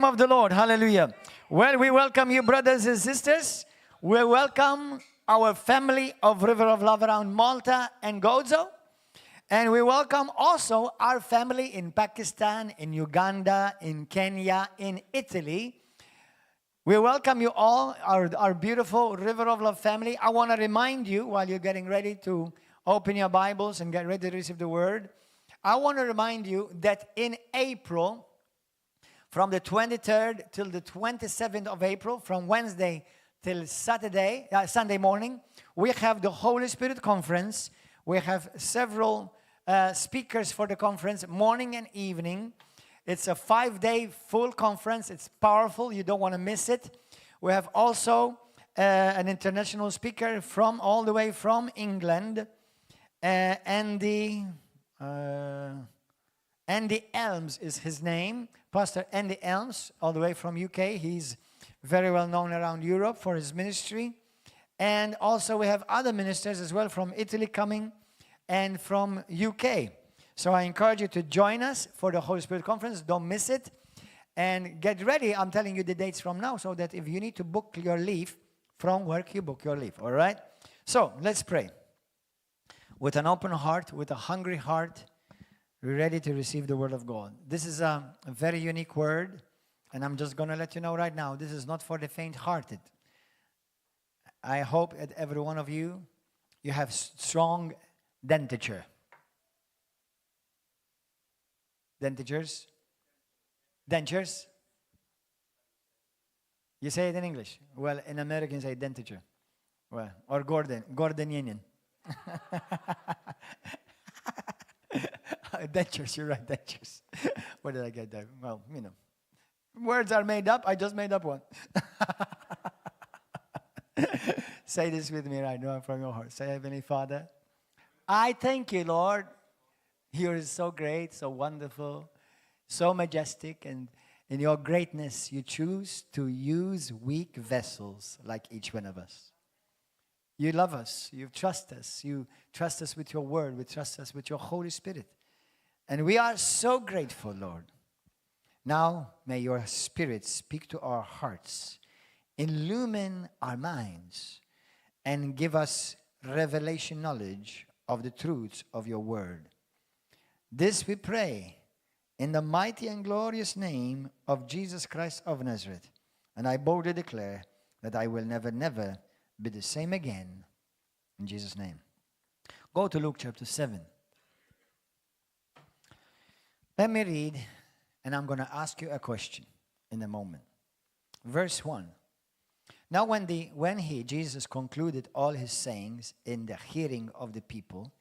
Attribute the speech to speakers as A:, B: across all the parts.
A: Of the Lord, hallelujah. Well, we welcome you, brothers and sisters. We welcome our family of River of Love around Malta and Gozo. And we welcome also our family in Pakistan, in Uganda, in Kenya, in Italy. We welcome you all, our beautiful River of Love family. I want to remind you, while you're getting ready to open your Bibles and get ready to receive the Word, I want to remind you that in April, from the 23rd till the 27th of April, from Wednesday till Sunday morning, we have the Holy Spirit Conference. We have several speakers for the conference, morning and evening. It's a 5-day full conference. It's powerful. You don't want to miss it. We have also an international speaker all the way from England, Andy Elms is his name. Pastor Andy Elms, all the way from UK. He's very well known around Europe for his ministry. And also we have other ministers as well from Italy coming and from UK. So I encourage you to join us for the Holy Spirit Conference. Don't miss it. And get ready. I'm telling you the dates from now so that if you need to book your leave from work, you book your leave. All right? So let's pray. With an open heart, with a hungry heart, we're ready to receive the Word of God. This is a very unique word, and I'm just going to let you know right now, this is not for the faint-hearted. I hope that every one of you have strong dentiture. Dentures? Dentures? You say it in English. Well, in American, say dentiture. Well, or Gordonian. Dentures, you're right, dentures. Where did I get that? Well, words are made up. I just made up one. Say this with me right now from your heart. Say, Heavenly Father, I thank you, Lord. You are so great, so wonderful, so majestic, and in your greatness, you choose to use weak vessels like each one of us. You love us. You trust us. You trust us with your word. You trust us with your Holy Spirit. And we are so grateful, Lord. Now, may your Spirit speak to our hearts, illumine our minds, and give us revelation knowledge of the truths of your word. This we pray in the mighty and glorious name of Jesus Christ of Nazareth. And I boldly declare that I will never, never be the same again. In Jesus' name. Go to Luke chapter 7. Let me read, and I'm going to ask you a question in a moment. Verse 1. Now when Jesus, concluded all his sayings in the hearing of the people,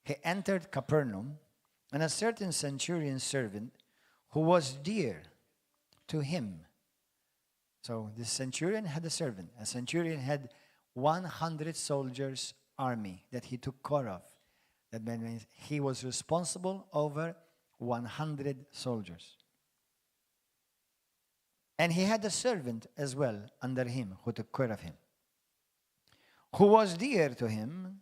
A: he entered Capernaum, and a certain centurion servant who was dear to him. So this centurion had a servant. A centurion had 100 soldiers army that he took care of. That means he was responsible over 100 soldiers. And he had a servant as well under him who took care of him, who was dear to him,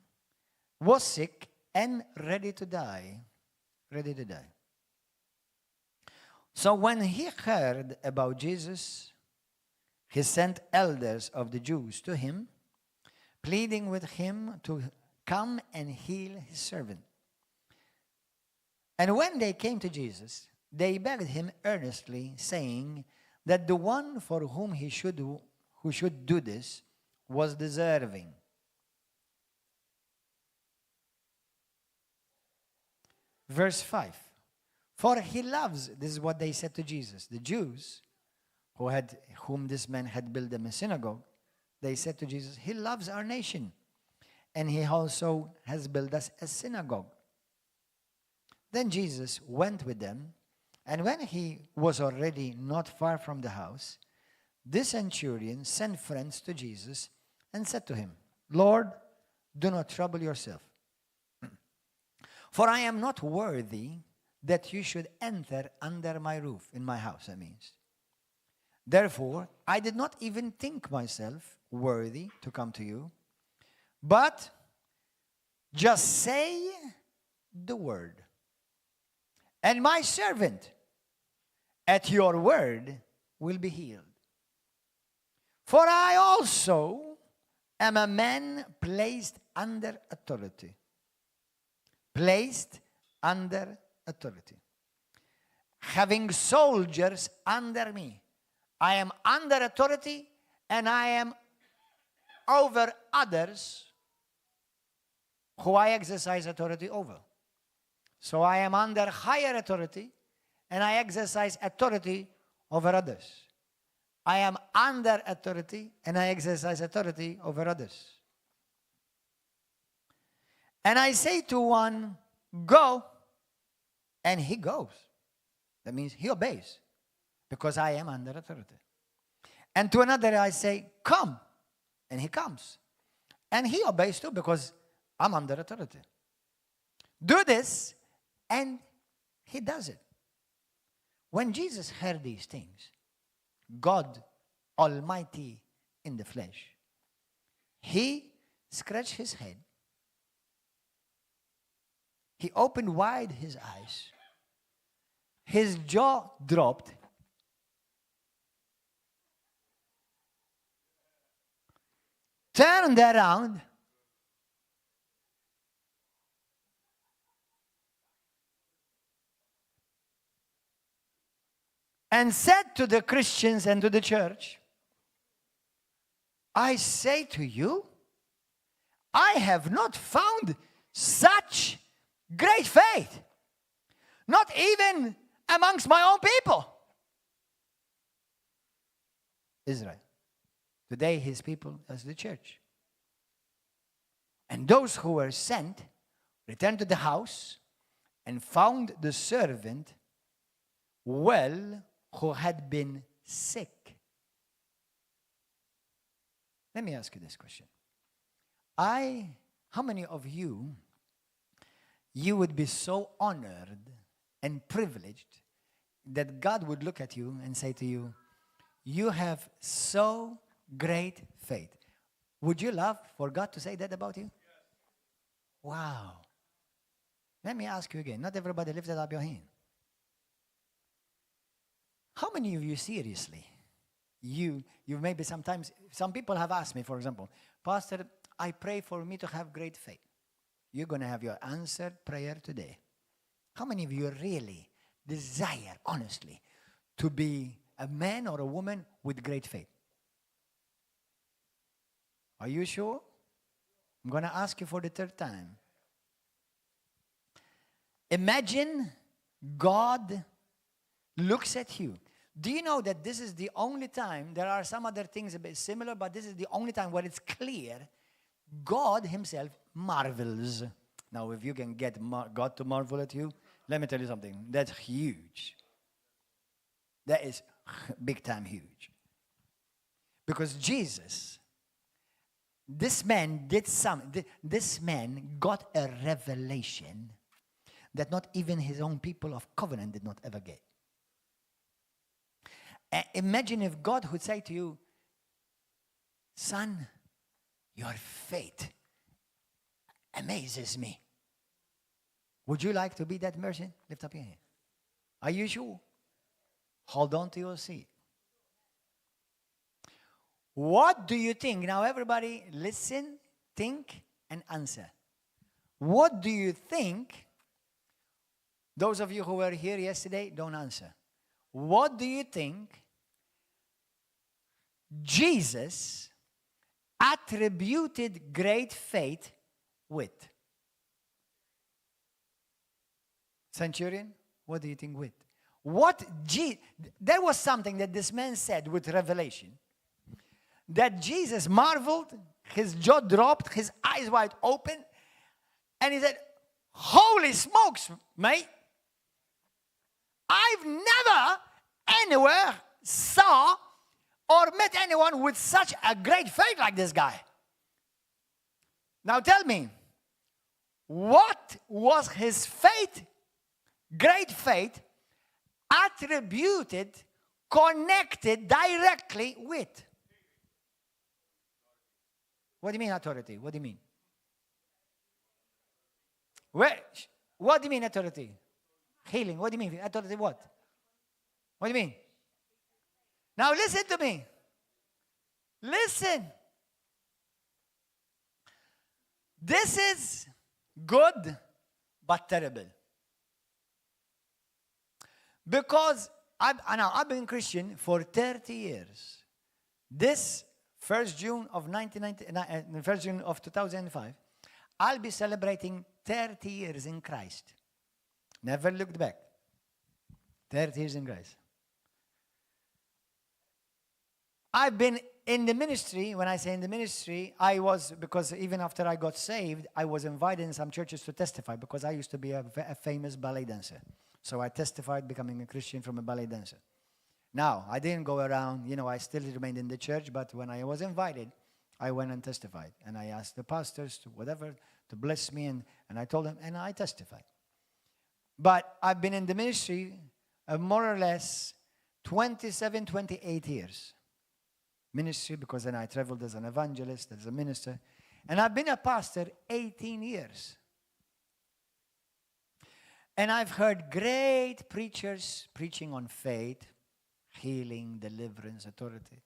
A: was sick and ready to die. Ready to die. So when he heard about Jesus, he sent elders of the Jews to him, pleading with him to come and heal his servant. And when they came to Jesus, they begged him earnestly, saying that the one for whom who should do this was deserving. Verse 5. For he loves, this is what they said to Jesus, the Jews whom this man had built them a synagogue, they said to Jesus, he loves our nation, and he also has built us a synagogue. Then Jesus went with them, and when he was already not far from the house, this centurion sent friends to Jesus and said to him, Lord, do not trouble yourself, for I am not worthy that you should enter under my roof, in my house, that means. Therefore, I did not even think myself worthy to come to you, but just say the word, and my servant at your word will be healed. For I also am a man placed under authority. Placed under authority. Having soldiers under me. I am under authority and I am over others who I exercise authority over. So I am under higher authority and I exercise authority over others. I am under authority and I exercise authority over others. And I say to one, go, and he goes. That means he obeys because I am under authority. And to another I say, come, and he comes. And he obeys too because I'm under authority. Do this, and he does it. When Jesus heard these things, God Almighty in the flesh, he scratched his head. He opened wide his eyes. His jaw dropped. Turned around. And said to the Christians and to the church, I say to you, I have not found such great faith. Not even amongst my own people. Israel. Today his people as the church. And those who were sent returned to the house and found the servant well who had been sick. Let me ask you this question. How many of you would be so honored and privileged that God would look at you and say to you, you have so great faith? Would you love for God to say that about you? Yes. Wow. Let me ask you again. Not everybody lifted up your hand. How many of you seriously? You maybe sometimes, some people have asked me, for example, Pastor, I pray for me to have great faith. You're going to have your answered prayer today. How many of you really desire, honestly, to be a man or a woman with great faith? Are you sure? I'm going to ask you for the third time. Imagine God looks at you. Do you know that this is the only time, there are some other things a bit similar, but this is the only time where it's clear God himself marvels. Now, if you can get God to marvel at you, let me tell you something. That's huge. That is big time huge. Because Jesus, this man got a revelation that not even his own people of covenant did not ever get. Imagine if God would say to you, son, your faith amazes me. Would you like to be that person? Lift up your hand. Are you sure? Hold on to your seat. What do you think? Now everybody listen, think, and answer. What do you think? Those of you who were here yesterday, don't answer. What do you think Jesus attributed great faith with? Centurion, what do you think with? There was something that this man said with revelation. That Jesus marveled, his jaw dropped, his eyes wide open, and he said, holy smokes, mate. I've never anywhere saw or met anyone with such a great faith like this guy. Now tell me, what was his faith, great faith, attributed, connected directly with? What do you mean authority? What do you mean? What do you mean authority? Healing. What do you mean? Authority what? What do you mean? Now listen to me. Listen. This is good but terrible. Because I've been Christian for 30 years. This 1st June of 1st June of 2005, I'll be celebrating 30 years in Christ. Never looked back. 30 years in Christ. I've been in the ministry. When I say in the ministry, because even after I got saved, I was invited in some churches to testify because I used to be a famous ballet dancer. So I testified becoming a Christian from a ballet dancer. Now, I didn't go around, I still remained in the church, but when I was invited, I went and testified. And I asked the pastors to bless me, and I told them, and I testified. But I've been in the ministry more or less 27, 28 years. Ministry, because then I traveled as an evangelist, as a minister. And I've been a pastor 18 years. And I've heard great preachers preaching on faith, healing, deliverance, authority.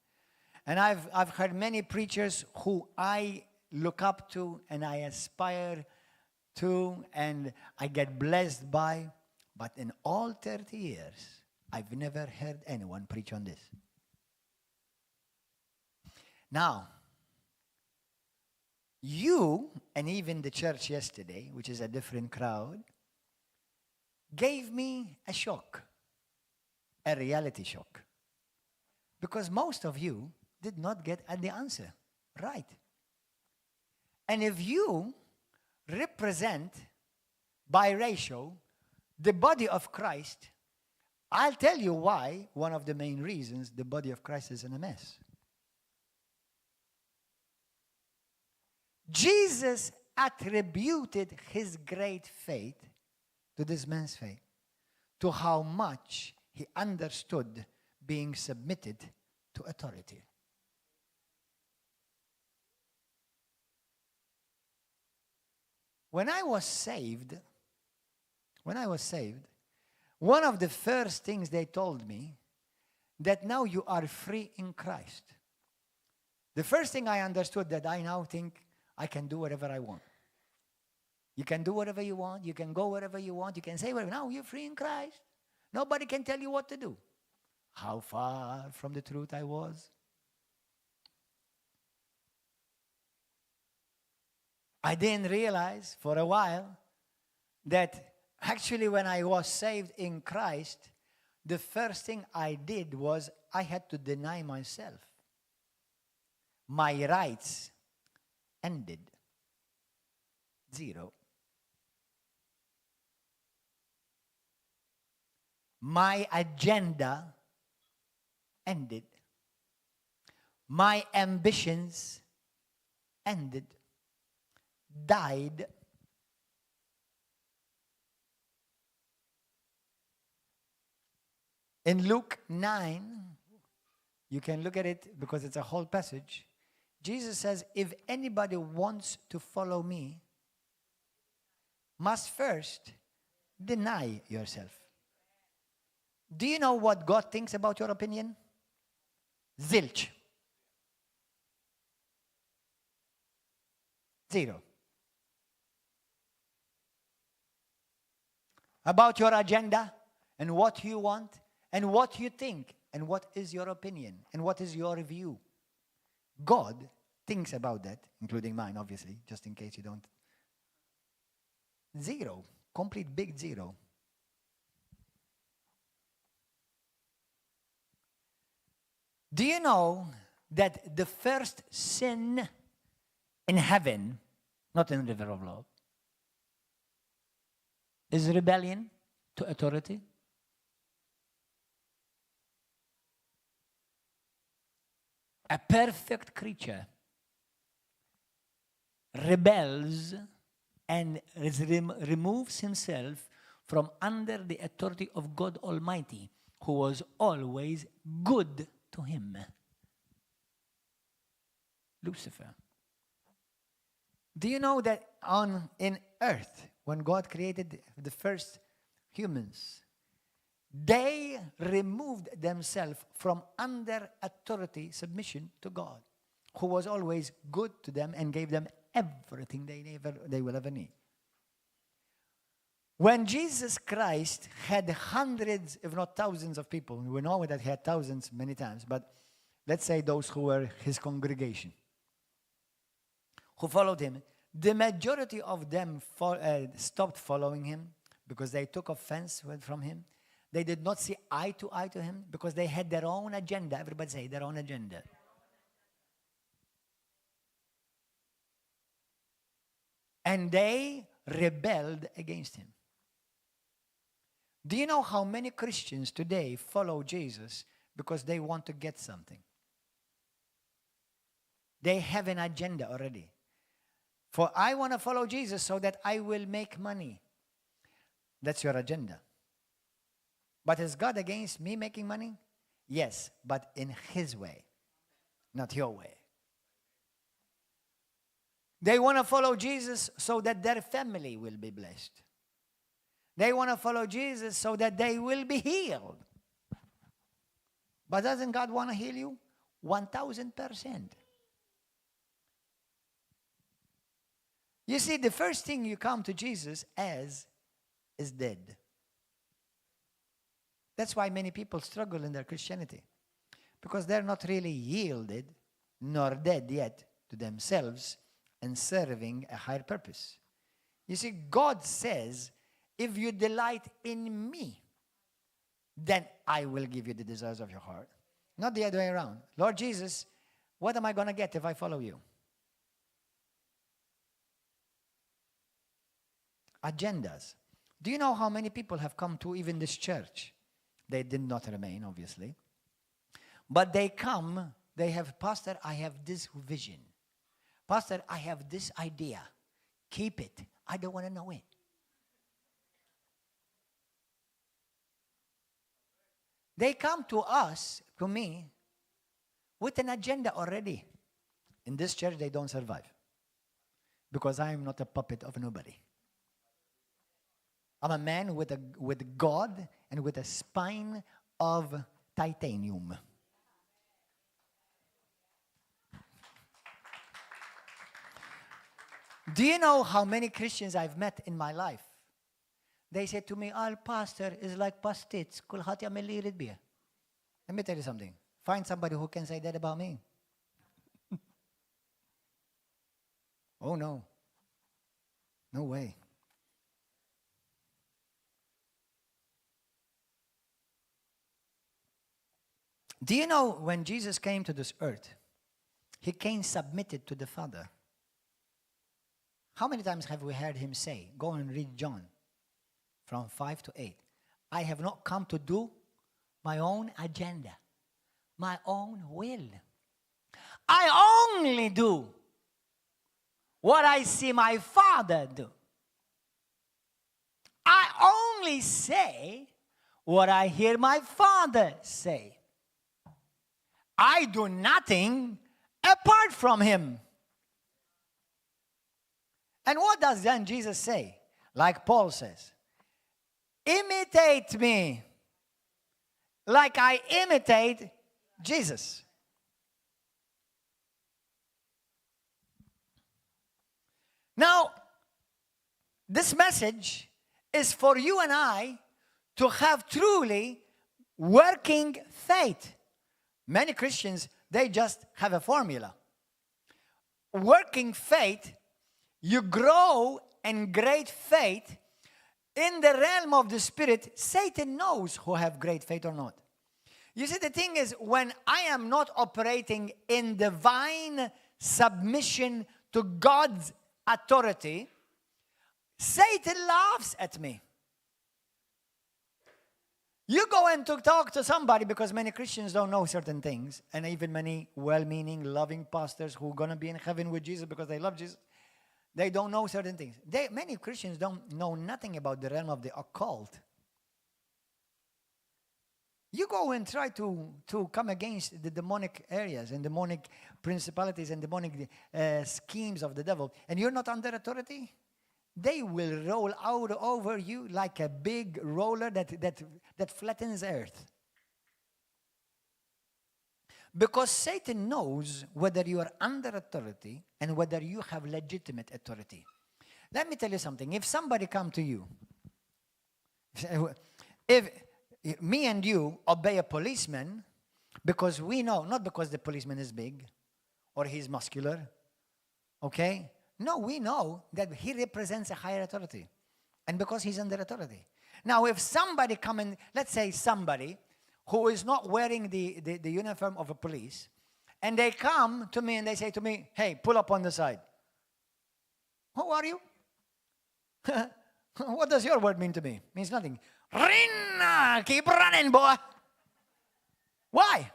A: And I've heard many preachers who I look up to and I aspire to and I get blessed by. But in all 30 years, I've never heard anyone preach on this. Now, you, and even the church yesterday, which is a different crowd, gave me a shock, a reality shock. Because most of you did not get the answer right. And if you represent, by ratio, the body of Christ, I'll tell you why, one of the main reasons the body of Christ is in a mess. Jesus attributed his great faith to this man's faith, to how much he understood being submitted to authority. When I was saved, one of the first things they told me, that now you are free in Christ. The first thing I understood, that I now think I can do whatever I want. You can do whatever you want. You can go wherever you want. You can say whatever. Now you're free in Christ. Nobody can tell you what to do. How far from the truth I was. I didn't realize for a while that actually when I was saved in Christ, the first thing I did was I had to deny myself. My rights ended. 0. My agenda ended. My ambitions ended. Died. In Luke 9, you can look at it because it's a whole passage. Jesus says, if anybody wants to follow me, must first deny yourself. Do you know what God thinks about your opinion? Zilch. 0. About your agenda and what you want and what you think and what is your opinion and what is your view. God thinks about that, including mine, obviously, just in case you don't. 0. Complete big 0. Do you know that the first sin in heaven, not in the river of love, is rebellion to authority? A perfect creature rebels and removes himself from under the authority of God Almighty, who was always good to him. Lucifer. Do you know that in earth, when God created the first humans, they removed themselves from under authority submission to God, who was always good to them and gave them everything they will ever need. When Jesus Christ had hundreds, if not thousands of people, we know that he had thousands many times, but let's say those who were his congregation, who followed him, the majority of them stopped following him because they took offense from him. They did not see eye to him because they had their own agenda. Everybody say their own agenda. And they rebelled against him. Do you know how many Christians today follow Jesus because they want to get something? They have an agenda already. For I want to follow Jesus so that I will make money. That's your agenda. But is God against me making money? Yes, but in his way, not your way. They want to follow Jesus so that their family will be blessed. They want to follow Jesus so that they will be healed. But doesn't God want to heal you? 1,000%. You see, the first thing you come to Jesus as is dead. That's why many people struggle in their Christianity. Because they're not really yielded nor dead yet to themselves and serving a higher purpose. You see, God says, if you delight in me, then I will give you the desires of your heart. Not the other way around. Lord Jesus, what am I going to get if I follow you? Agendas. Do you know how many people have come to even this church? They did not remain, obviously. But they come, they have, Pastor, I have this vision. Pastor, I have this idea. Keep it. I don't want to know it. They come to us, to me, with an agenda already. In this church, they don't survive. Because I am not a puppet of nobody. I'm a man with God and with a spine of titanium. Do you know how many Christians I've met in my life? They say to me, pastor is like pastits. Kulħadd jagħmel li jrid bih. Let me tell you something. Find somebody who can say that about me. Oh, no. No way. Do you know when Jesus came to this earth, he came submitted to the Father? How many times have we heard him say, go and read John from 5 to 8. I have not come to do my own agenda, my own will. I only do what I see my Father do. I only say what I hear my Father say. I do nothing apart from him. And what does then Jesus say? Like Paul says, imitate me like I imitate Jesus. Now, this message is for you and I to have truly working faith. Many Christians, they just have a formula. Working faith, you grow in great faith. In the realm of the Spirit, Satan knows who have great faith or not. You see, the thing is, when I am not operating in divine submission to God's authority, Satan laughs at me. You go in to talk to somebody, because many Christians don't know certain things, and even many well-meaning, loving pastors who are going to be in heaven with Jesus because they love Jesus, they don't know certain things. Many Christians don't know nothing about the realm of the occult. You go and try to come against the demonic areas and demonic principalities and demonic schemes of the devil, and you're not under authority, they will roll out over you like a big roller that flattens earth. Because Satan knows whether you are under authority and whether you have legitimate authority. Let me tell you something. If somebody come to you, if me and you obey a policeman because we know, not because the policeman is big or he's muscular, okay? No, we know that he represents a higher authority. And because he's under authority. Now, if somebody come and, let's say somebody who is not wearing the uniform of a police, and they come to me and they say to me, hey, pull up on the side. Who are you? What does your word mean to me? Means nothing. Rinna, keep running, boy. Why?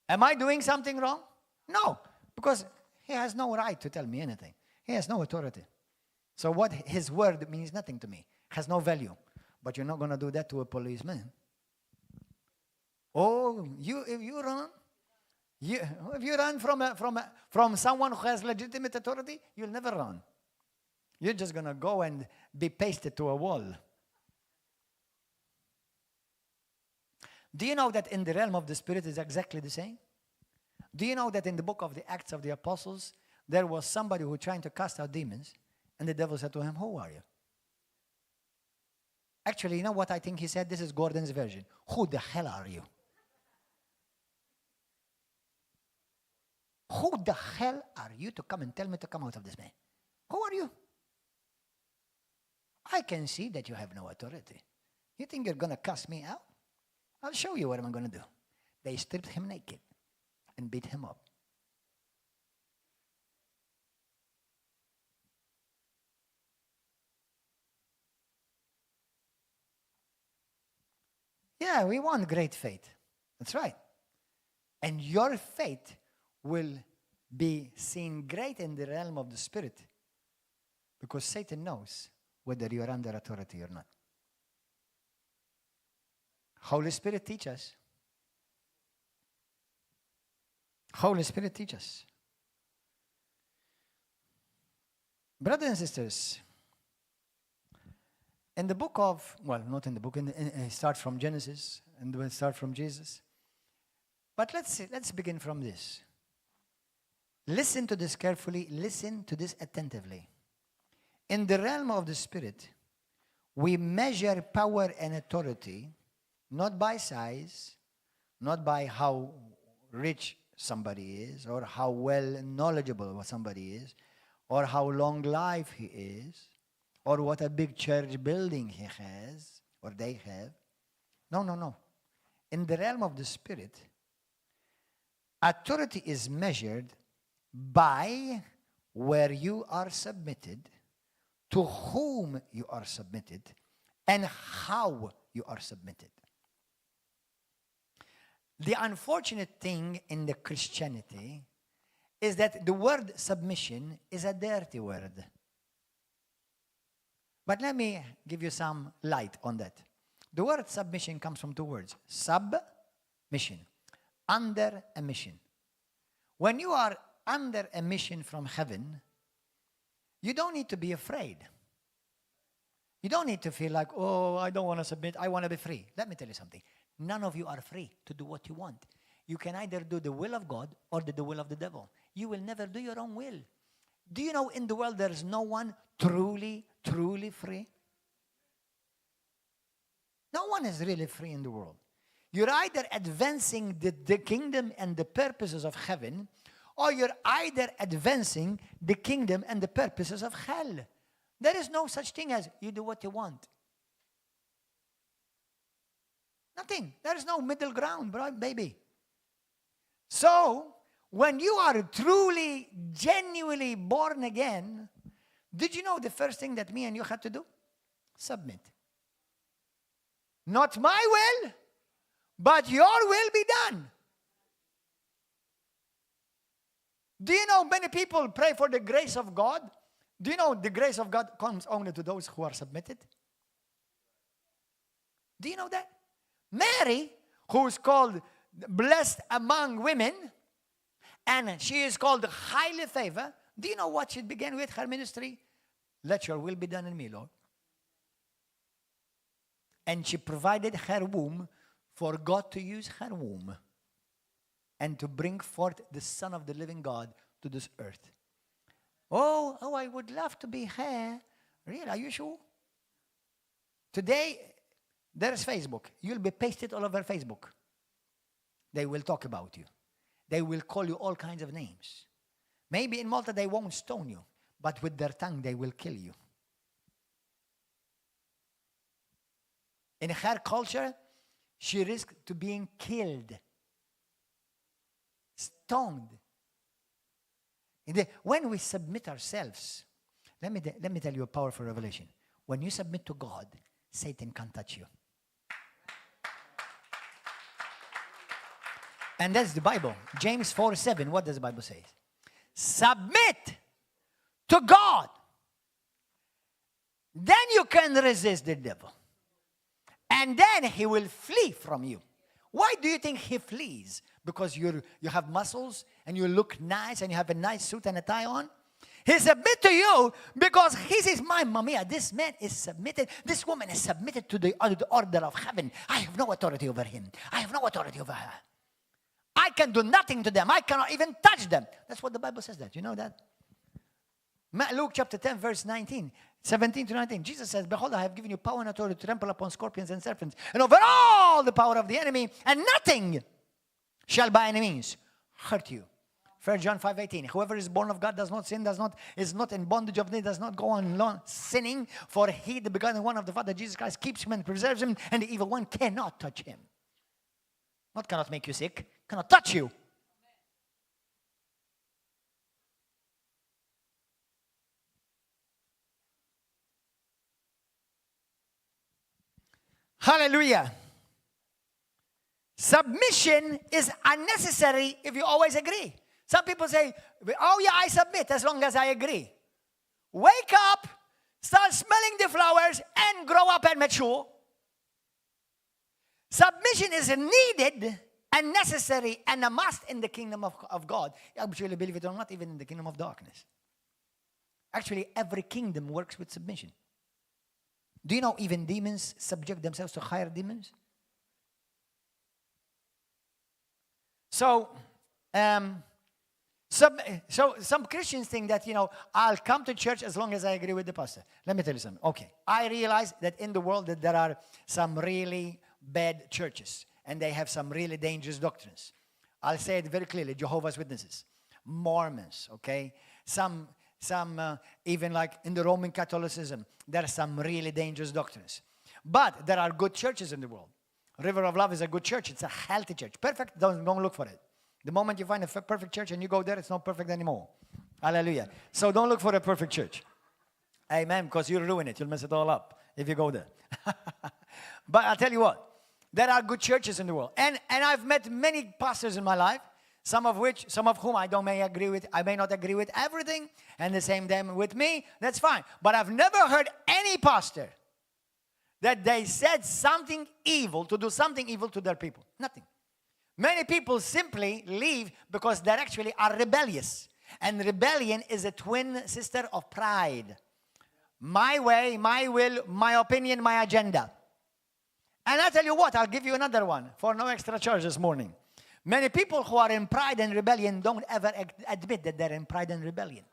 A: Am I doing something wrong? No, because he has no right to tell me anything. He has no authority. So what his word means nothing to me. Has no value. But you're not going to do that to a policeman. Oh, if you run from someone who has legitimate authority, you'll never run. You're just going to go and be pasted to a wall. Do you know that in the realm of the Spirit is exactly the same? Do you know that in the book of the Acts of the Apostles, there was somebody who was trying to cast out demons, and the devil said to him, who are you? Actually, you know what I think he said? This is Gordon's version. Who the hell are you? Who the hell are you to come and tell me to come out of this man? Who are you? I can see that you have no authority. You think you're going to cast me out? I'll show you what I'm going to do. They stripped him naked and beat him up. Yeah, we want great faith. That's right. And your faith will be seen great in the realm of the Spirit because Satan knows whether you are under authority or not. Holy Spirit teach us. Holy Spirit teach us. Brothers and sisters, in the book of, well, not in the book, start from Genesis, and we'll start from Jesus. But let's begin from this. Listen to this carefully, listen to this attentively. In the realm of the Spirit, we measure power and authority not by size, not by how rich somebody is, or how well knowledgeable somebody is, or how long life he is, or what a big church building he has, or they have. No. In the realm of the Spirit, authority is measured by where you are submitted, to whom you are submitted, and how you are submitted. The unfortunate thing in the Christianity is that the word submission is a dirty word. But let me give you some light on that. The word submission comes from two words. Sub-mission. Under a mission. When you are under a mission from heaven, you don't need to be afraid. You don't need to feel like, oh, I don't want to submit, I want to be free. Let me tell you something. None of you are free to do what you want. You can either do the will of God or do the will of the devil. You will never do your own will. Do you know in the world there is no one truly free? No one is really free in the world. You're either advancing the kingdom and the purposes of heaven, or you're either advancing the kingdom and the purposes of hell. There is no such thing as you do what you want. Nothing. There is no middle ground, baby. So, when you are truly, genuinely born again, did you know the first thing that me and you had to do? Submit. Not my will, but your will be done. Do you know many people pray for the grace of God? Do you know the grace of God comes only to those who are submitted? Do you know that? Mary, who is called blessed among women, and she is called highly favored. Do you know what she began with her ministry? Let your will be done in me, Lord. And she provided her womb for God to use her womb and to bring forth the Son of the living God to this earth. Oh, I would love to be her. Really, are you sure? Today, there's Facebook. You'll be pasted all over Facebook. They will talk about you. They will call you all kinds of names. Maybe in Malta they won't stone you, but with their tongue they will kill you. In her culture, she risked to being killed, stoned. When we submit ourselves, let me tell you a powerful revelation. When you submit to God, Satan can't touch you. And that's the Bible. James 4:7. What does the Bible say? Submit to God. Then you can resist the devil. And then he will flee from you. Why do you think he flees? Because you have muscles and you look nice and you have a nice suit and a tie on? He submits to you because he says, my Mamiya, this man is submitted, this woman is submitted to the order of heaven. I have no authority over him. I have no authority over her. I can do nothing to them. I cannot even touch them. That's what the Bible says that. You know that? Luke chapter 10, verse 17 to 19. Jesus says, behold, I have given you power and authority to trample upon scorpions and serpents and over all the power of the enemy, and nothing shall by any means hurt you. 1 John 5:18. Whoever is born of God does not sin, is not in bondage of sin, does not go on sinning, for he, the begotten one of the Father, Jesus Christ, keeps him and preserves him, and the evil one cannot touch him. Not cannot make you sick, cannot touch you. Hallelujah. Submission is unnecessary if you always agree. Some people say, oh yeah, I submit as long as I agree. Wake up, start smelling the flowers, and grow up and mature. Submission is needed and necessary and a must in the kingdom of God. Actually, believe it or not, even in the kingdom of darkness. Actually, every kingdom works with submission. Do you know even demons subject themselves to higher demons? So some Christians think that, I'll come to church as long as I agree with the pastor. Let me tell you something. Okay, I realize that in the world that there are some really bad churches, and they have some really dangerous doctrines. I'll say it very clearly: Jehovah's Witnesses, Mormons, okay? Some even like in the Roman Catholicism, there are some really dangerous doctrines. But there are good churches in the world. River of Love is a good church. It's a healthy church. Perfect, don't look for it. The moment you find a perfect church and you go there, it's not perfect anymore. Hallelujah. So don't look for a perfect church. Amen, because you'll ruin it. You'll mess it all up if you go there. But I'll tell you what, there are good churches in the world. And I've met many pastors in my life, some of whom I may not agree with everything, and the same them with me. That's fine. But I've never heard any pastor that they said something evil, to do something evil to their people. Nothing. Many people simply leave because they actually are rebellious. And rebellion is a twin sister of pride. My way, my will, my opinion, my agenda. And I tell you what, I'll give you another one for no extra charge this morning. Many people who are in pride and rebellion don't ever admit that they're in pride and rebellion.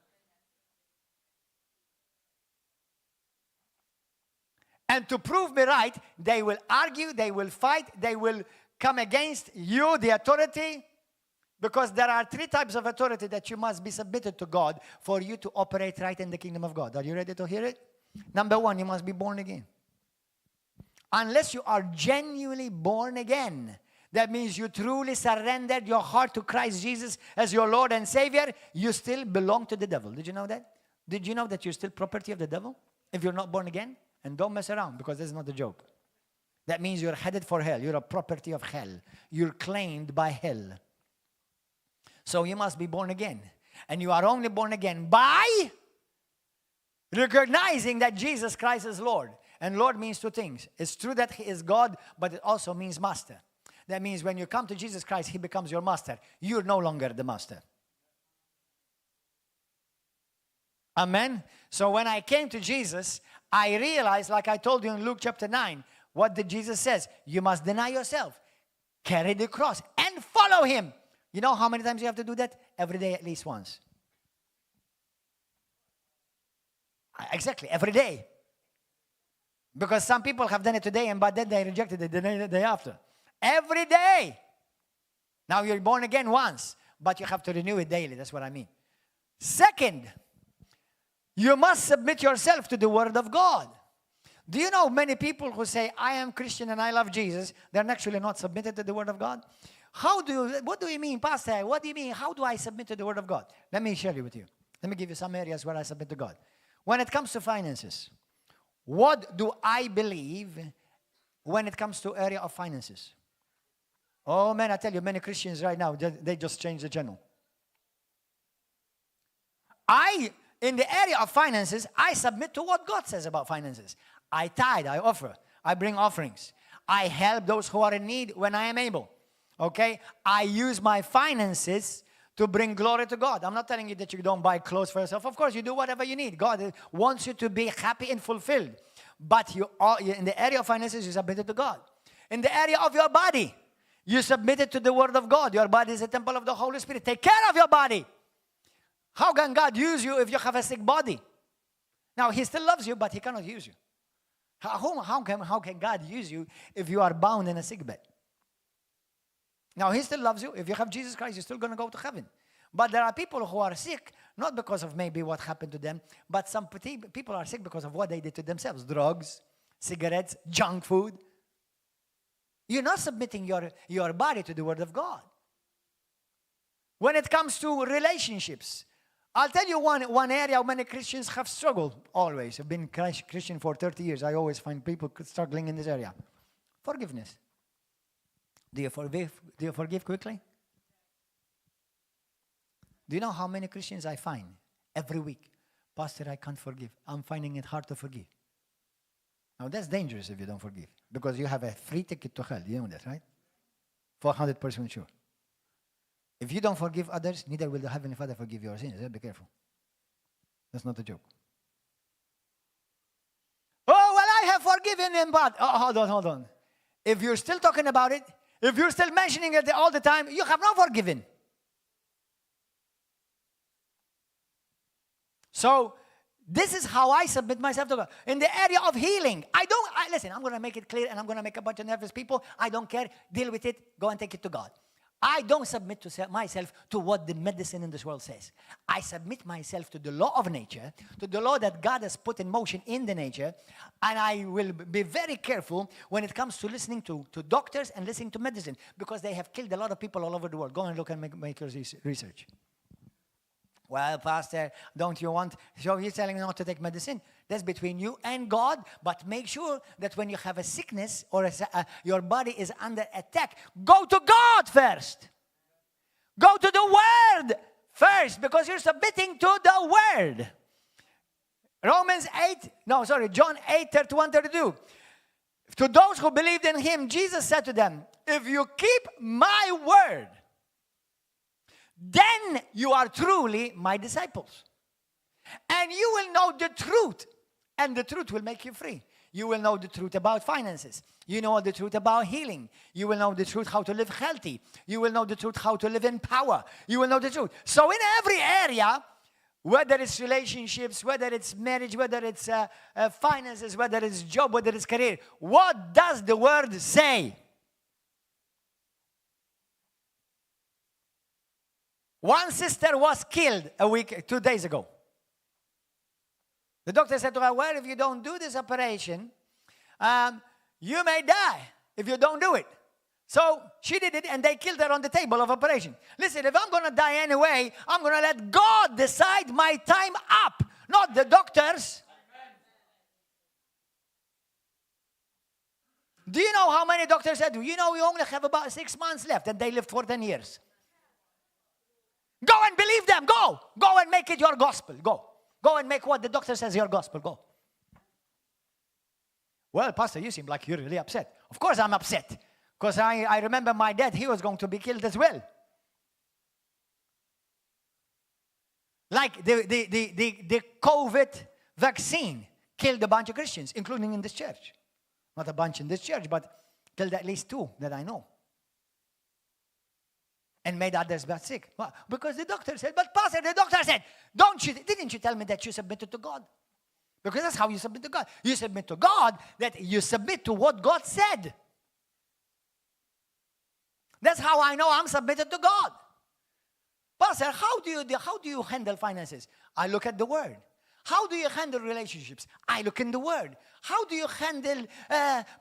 A: And to prove me right, they will argue, they will fight, they will come against you, the authority, because there are 3 types of authority that you must be submitted to God for you to operate right in the kingdom of God. Are you ready to hear it? Number 1, you must be born again. Unless you are genuinely born again, that means you truly surrendered your heart to Christ Jesus as your Lord and Savior, you still belong to the devil. Did you know that? Did you know that you're still property of the devil if you're not born again? And don't mess around, because this is not a joke. That means you're headed for hell. You're a property of hell. You're claimed by hell. So you must be born again. And you are only born again by recognizing that Jesus Christ is Lord. And Lord means 2 things. It's true that He is God, but it also means master. That means when you come to Jesus Christ, He becomes your master. You're no longer the master. Amen. So when I came to Jesus, I realized, like I told you in Luke chapter 9, what did Jesus says? You must deny yourself, carry the cross, and follow him. You know how many times you have to do that? Every day at least once. Exactly, every day. Because some people have done it today and by then they rejected it the day after. Every day. Now you're born again once, but you have to renew it daily. That's what I mean. Second, you must submit yourself to the Word of God. Do you know many people who say, I am Christian and I love Jesus, they're actually not submitted to the Word of God? What do you mean, Pastor? What do you mean? How do I submit to the Word of God? Let me share it with you. Let me give you some areas where I submit to God. When it comes to finances, what do I believe when it comes to area of finances? Oh man, I tell you, many Christians right now, they just changed the channel. In the area of finances, I submit to what God says about finances. I tithe, I offer, I bring offerings. I help those who are in need when I am able. Okay? I use my finances to bring glory to God. I'm not telling you that you don't buy clothes for yourself. Of course, you do whatever you need. God wants you to be happy and fulfilled. But in the area of finances, you submit it to God. In the area of your body, you submit it to the Word of God. Your body is a temple of the Holy Spirit. Take care of your body. How can God use you if you have a sick body? Now, he still loves you, but he cannot use you. How can God use you if you are bound in a sick bed? Now, he still loves you. If you have Jesus Christ, you're still going to go to heaven. But there are people who are sick, not because of maybe what happened to them, but some people are sick because of what they did to themselves. Drugs, cigarettes, junk food. You're not submitting your body to the Word of God. When it comes to relationships, I'll tell you one area many Christians have struggled always. I've been Christian for 30 years. I always find people struggling in this area. Forgiveness. Do you forgive quickly? Do you know how many Christians I find every week? Pastor, I can't forgive. I'm finding it hard to forgive. Now that's dangerous if you don't forgive. Because you have a free ticket to hell. You know that, right? 400% sure. If you don't forgive others, neither will the Heavenly Father forgive your sins. Be careful. That's not a joke. Oh, well, I have forgiven him, but... Oh, hold on. If you're still talking about it, if you're still mentioning it all the time, you have not forgiven. So, this is how I submit myself to God. In the area of healing, listen, I'm going to make it clear and I'm going to make a bunch of nervous people. I don't care. Deal with it. Go and take it to God. I don't submit myself to what the medicine in this world says. I submit myself to the law of nature, to the law that God has put in motion in the nature, and I will be very careful when it comes to listening to doctors and listening to medicine, because they have killed a lot of people all over the world. Go and look and make your research. Well, Pastor, don't you want... So you're telling me not to take medicine? That's between you and God. But make sure that when you have a sickness or your body is under attack, go to God first. Go to the Word first, because you're submitting to the Word. John 8, 31, 32. To those who believed in him, Jesus said to them, if you keep my word, then you are truly my disciples. And you will know the truth, and the truth will make you free. You will know the truth about finances. You know the truth about healing. You will know the truth how to live healthy. You will know the truth how to live in power. You will know the truth. So in every area, whether it's relationships, whether it's marriage, whether it's finances, whether it's job, whether it's career, what does the word say? One sister was killed 2 days ago. The doctor said to her, well, if you don't do this operation, you may die if you don't do it. So she did it, and they killed her on the table of operation. Listen, if I'm going to die anyway, I'm going to let God decide my time up, not the doctors. Do you know how many doctors said, we only have about 6 months left, and they lived for 10 years. Go and believe them. Go and make it your gospel. Go and make what the doctor says your gospel. Go. Well, Pastor, you seem like you're really upset. Of course I'm upset. Because I remember my dad, he was going to be killed as well. Like the COVID vaccine killed a bunch of Christians, including in this church. Not a bunch in this church, but killed at least 2 that I know. And made others bad sick. Well, because the doctor said, but Pastor, the doctor said, didn't you tell me that you submitted to God? Because that's how you submit to God. You submit to God, that you submit to what God said. That's how I know I'm submitted to God. Pastor, how do you handle finances? I look at the Word. How do you handle relationships? I look in the Word. How do you handle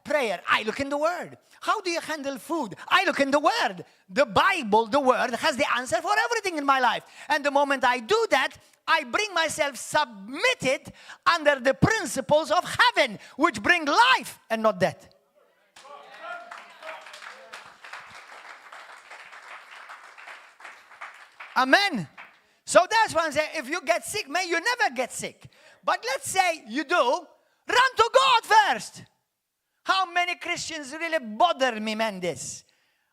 A: prayer? I look in the Word. How do you handle food? I look in the Word. The Bible, the Word, has the answer for everything in my life. And the moment I do that, I bring myself submitted under the principles of heaven, which bring life and not death. Amen. So that's why I'm saying, if you get sick, may you never get sick. But let's say you do, run to God first. How many Christians really bother me, man, this?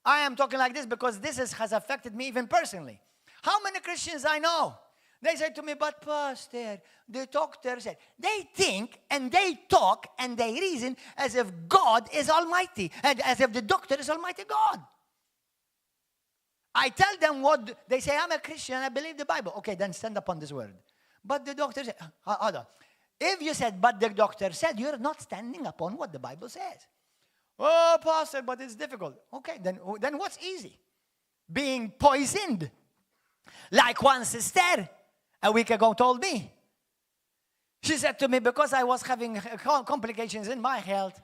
A: I am talking like this because this has affected me even personally. How many Christians I know? They say to me, but Pastor, the doctor said, they think and they talk and they reason as if God is Almighty and as if the doctor is Almighty God. I tell them what, they say, I'm a Christian, I believe the Bible. Okay, then stand up on this word. But the doctor said, hold on. If you said, but the doctor said, you're not standing upon what the Bible says. Oh, Pastor, but it's difficult. Okay, then what's easy? Being poisoned. Like one sister a week ago told me. She said to me, because I was having complications in my health,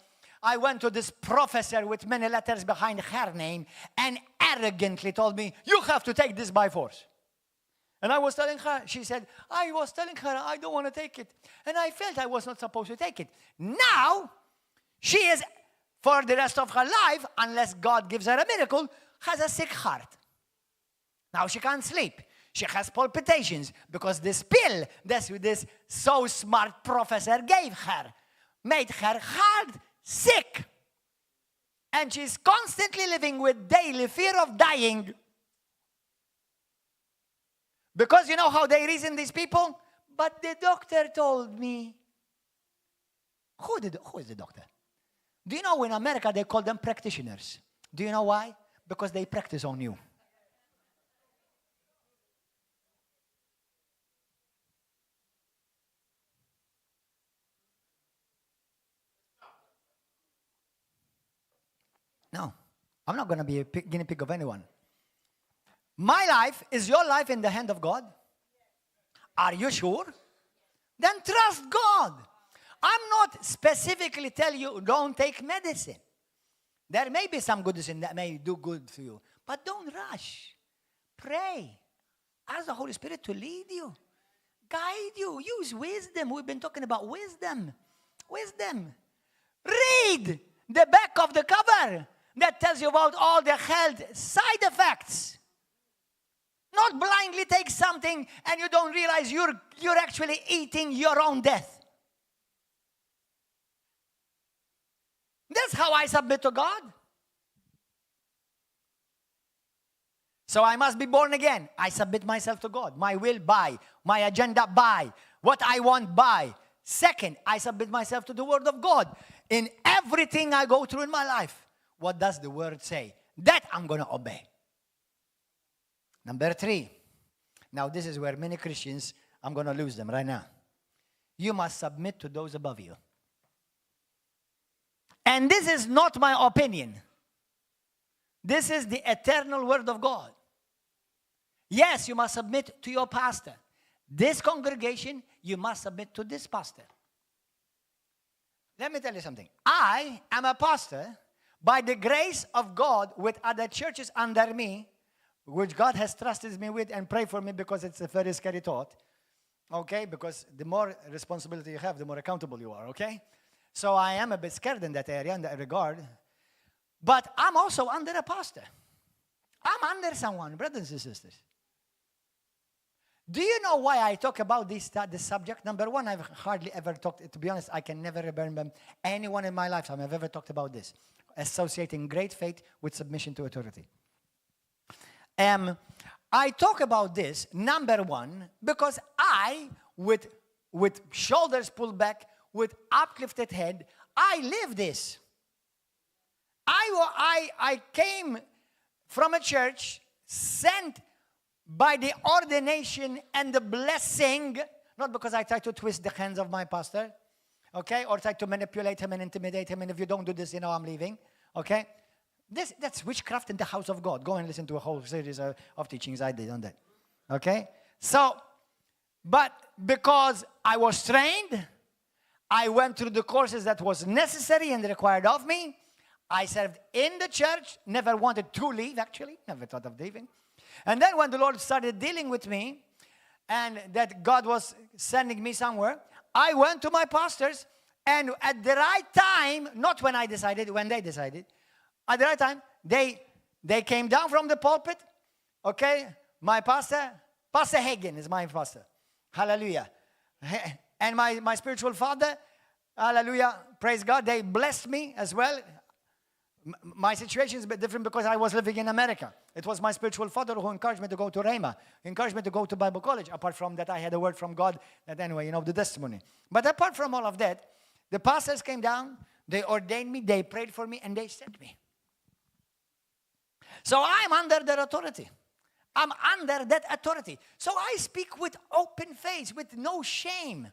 A: I went to this professor with many letters behind her name and arrogantly told me, you have to take this by force. And I was telling her, she said, I was telling her, I don't want to take it. And I felt I was not supposed to take it. Now, she is, for the rest of her life, unless God gives her a miracle, has a sick heart. Now she can't sleep. She has palpitations because this pill that this so smart professor gave her made her heart sick. And she's constantly living with daily fear of dying. Because you know how they reason, these people? But the doctor told me. Who is the doctor? Do you know in America they call them practitioners? Do you know why? Because they practice on you. No, I'm not going to be a guinea pig of anyone. My life is your life in the hand of God. Are you sure? Then trust God. I'm not specifically telling you don't take medicine. There may be some medicine that may do good for you, but don't rush. Pray. Ask the Holy Spirit to lead you, guide you. Use wisdom. We've been talking about wisdom. Wisdom. Read the back of the cover that tells you about all the health side effects. Not blindly take something and you don't realize you're actually eating your own death. That's how I submit to God. So I must be born again. I submit myself to God. My will, by. My agenda, by. What I want, by. Second, I submit myself to the Word of God. In everything I go through in my life, what does the Word say? That I'm going to obey. Number 3. Now this is where many Christians, I'm going to lose them right now. You must submit to those above you. And this is not my opinion. This is the eternal Word of God. Yes, you must submit to your pastor. This congregation, you must submit to this pastor. Let me tell you something. I am a pastor by the grace of God with other churches under me, which God has trusted me with, and pray for me because it's a very scary thought. Okay? Because the more responsibility you have, the more accountable you are. Okay? So I am a bit scared in that area, in that regard. But I'm also under a pastor. I'm under someone, brothers and sisters. Do you know why I talk about this subject? Number one, I've hardly ever talked, to be honest, I can never remember anyone in my lifetime I've ever talked about this. Associating great faith with submission to authority. I talk about this, number one, because I, with shoulders pulled back, with uplifted head, I live this. I came from a church sent by the ordination and the blessing, not because I try to twist the hands of my pastor, okay, or try to manipulate him and intimidate him, and if you don't do this, I'm leaving, okay? That's witchcraft in the house of God. Go and listen to a whole series of teachings I did on that, okay? So, but because I was trained, I went through the courses that was necessary and required of me. I served in the church, never wanted to leave, actually, never thought of leaving. And then when the Lord started dealing with me, and that God was sending me somewhere, I went to my pastors, and at the right time, not when I decided, when they decided, at the right time, they came down from the pulpit, okay? My pastor, Pastor Hagen is my pastor. Hallelujah. And my spiritual father, hallelujah, praise God, they blessed me as well. My situation is a bit different because I was living in America. It was my spiritual father who encouraged me to go to Rhema, encouraged me to go to Bible college. Apart from that, I had a word from God that anyway, the testimony. But apart from all of that, the pastors came down, they ordained me, they prayed for me, and they sent me. So I'm under their authority. I'm under that authority. So I speak with open face, with no shame.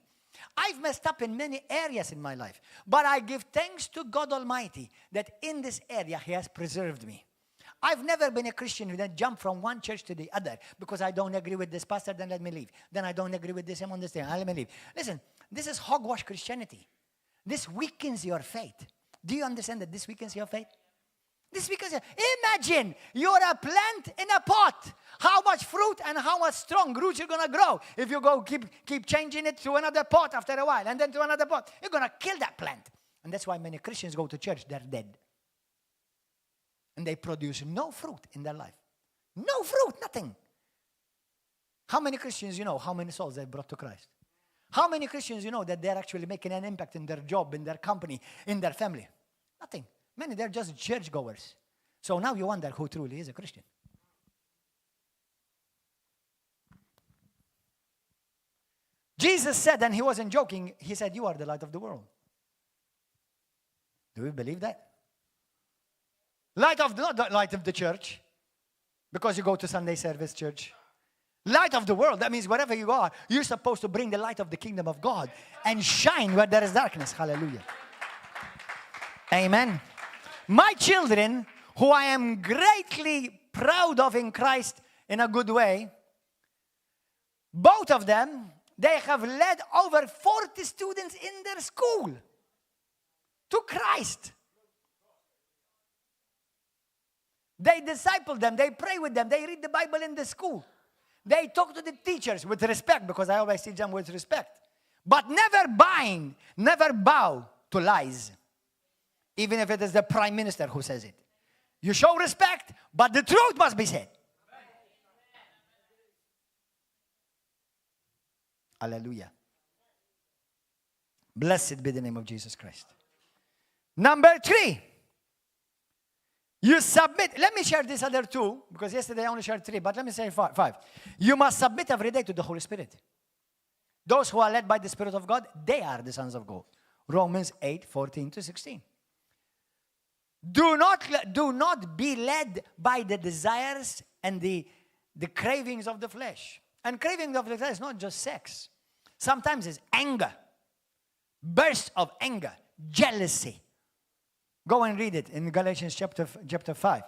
A: I've messed up in many areas in my life, but I give thanks to God Almighty that in this area He has preserved me. I've never been a Christian who then jumped from one church to the other because I don't agree with this pastor, then let me leave. Then I don't agree with this, I'm on this thing, let me leave. Listen, this is hogwash Christianity. This weakens your faith. Do you understand that this weakens your faith? This because imagine you're a plant in a pot. How much fruit and how much strong roots you're going to grow if you go keep changing it to another pot after a while and then to another pot. You're going to kill that plant. And that's why many Christians go to church, they're dead. And they produce no fruit in their life. No fruit, nothing. How many Christians you know how many souls they brought to Christ? How many Christians you know that they're actually making an impact in their job, in their company, in their family? Nothing. Many, they're just churchgoers. So now you wonder who truly is a Christian. Jesus said, and He wasn't joking, He said, you are the light of the world. Do you believe that? Not the light of the church, because you go to Sunday service church. Light of the world, that means wherever you are, you're supposed to bring the light of the kingdom of God and shine where there is darkness. Hallelujah. Amen. My children, who I am greatly proud of in Christ in a good way, both of them, they have led over 40 students in their school to Christ. They disciple them, they pray with them, they read the Bible in the school. They talk to the teachers with respect, because I always teach them with respect. But never bow to lies. Even if it is the prime minister who says it. You show respect, but the truth must be said. Hallelujah. Blessed be the name of Jesus Christ. Number 3. You submit. Let me share this other 2, because yesterday I only shared 3, but let me say 5. You must submit every day to the Holy Spirit. Those who are led by the Spirit of God, they are the sons of God. Romans 8:14-16. Do not be led by the desires and the cravings of the flesh. And cravings of the flesh is not just sex. Sometimes it's anger. Bursts of anger. Jealousy. Go and read it in Galatians chapter 5.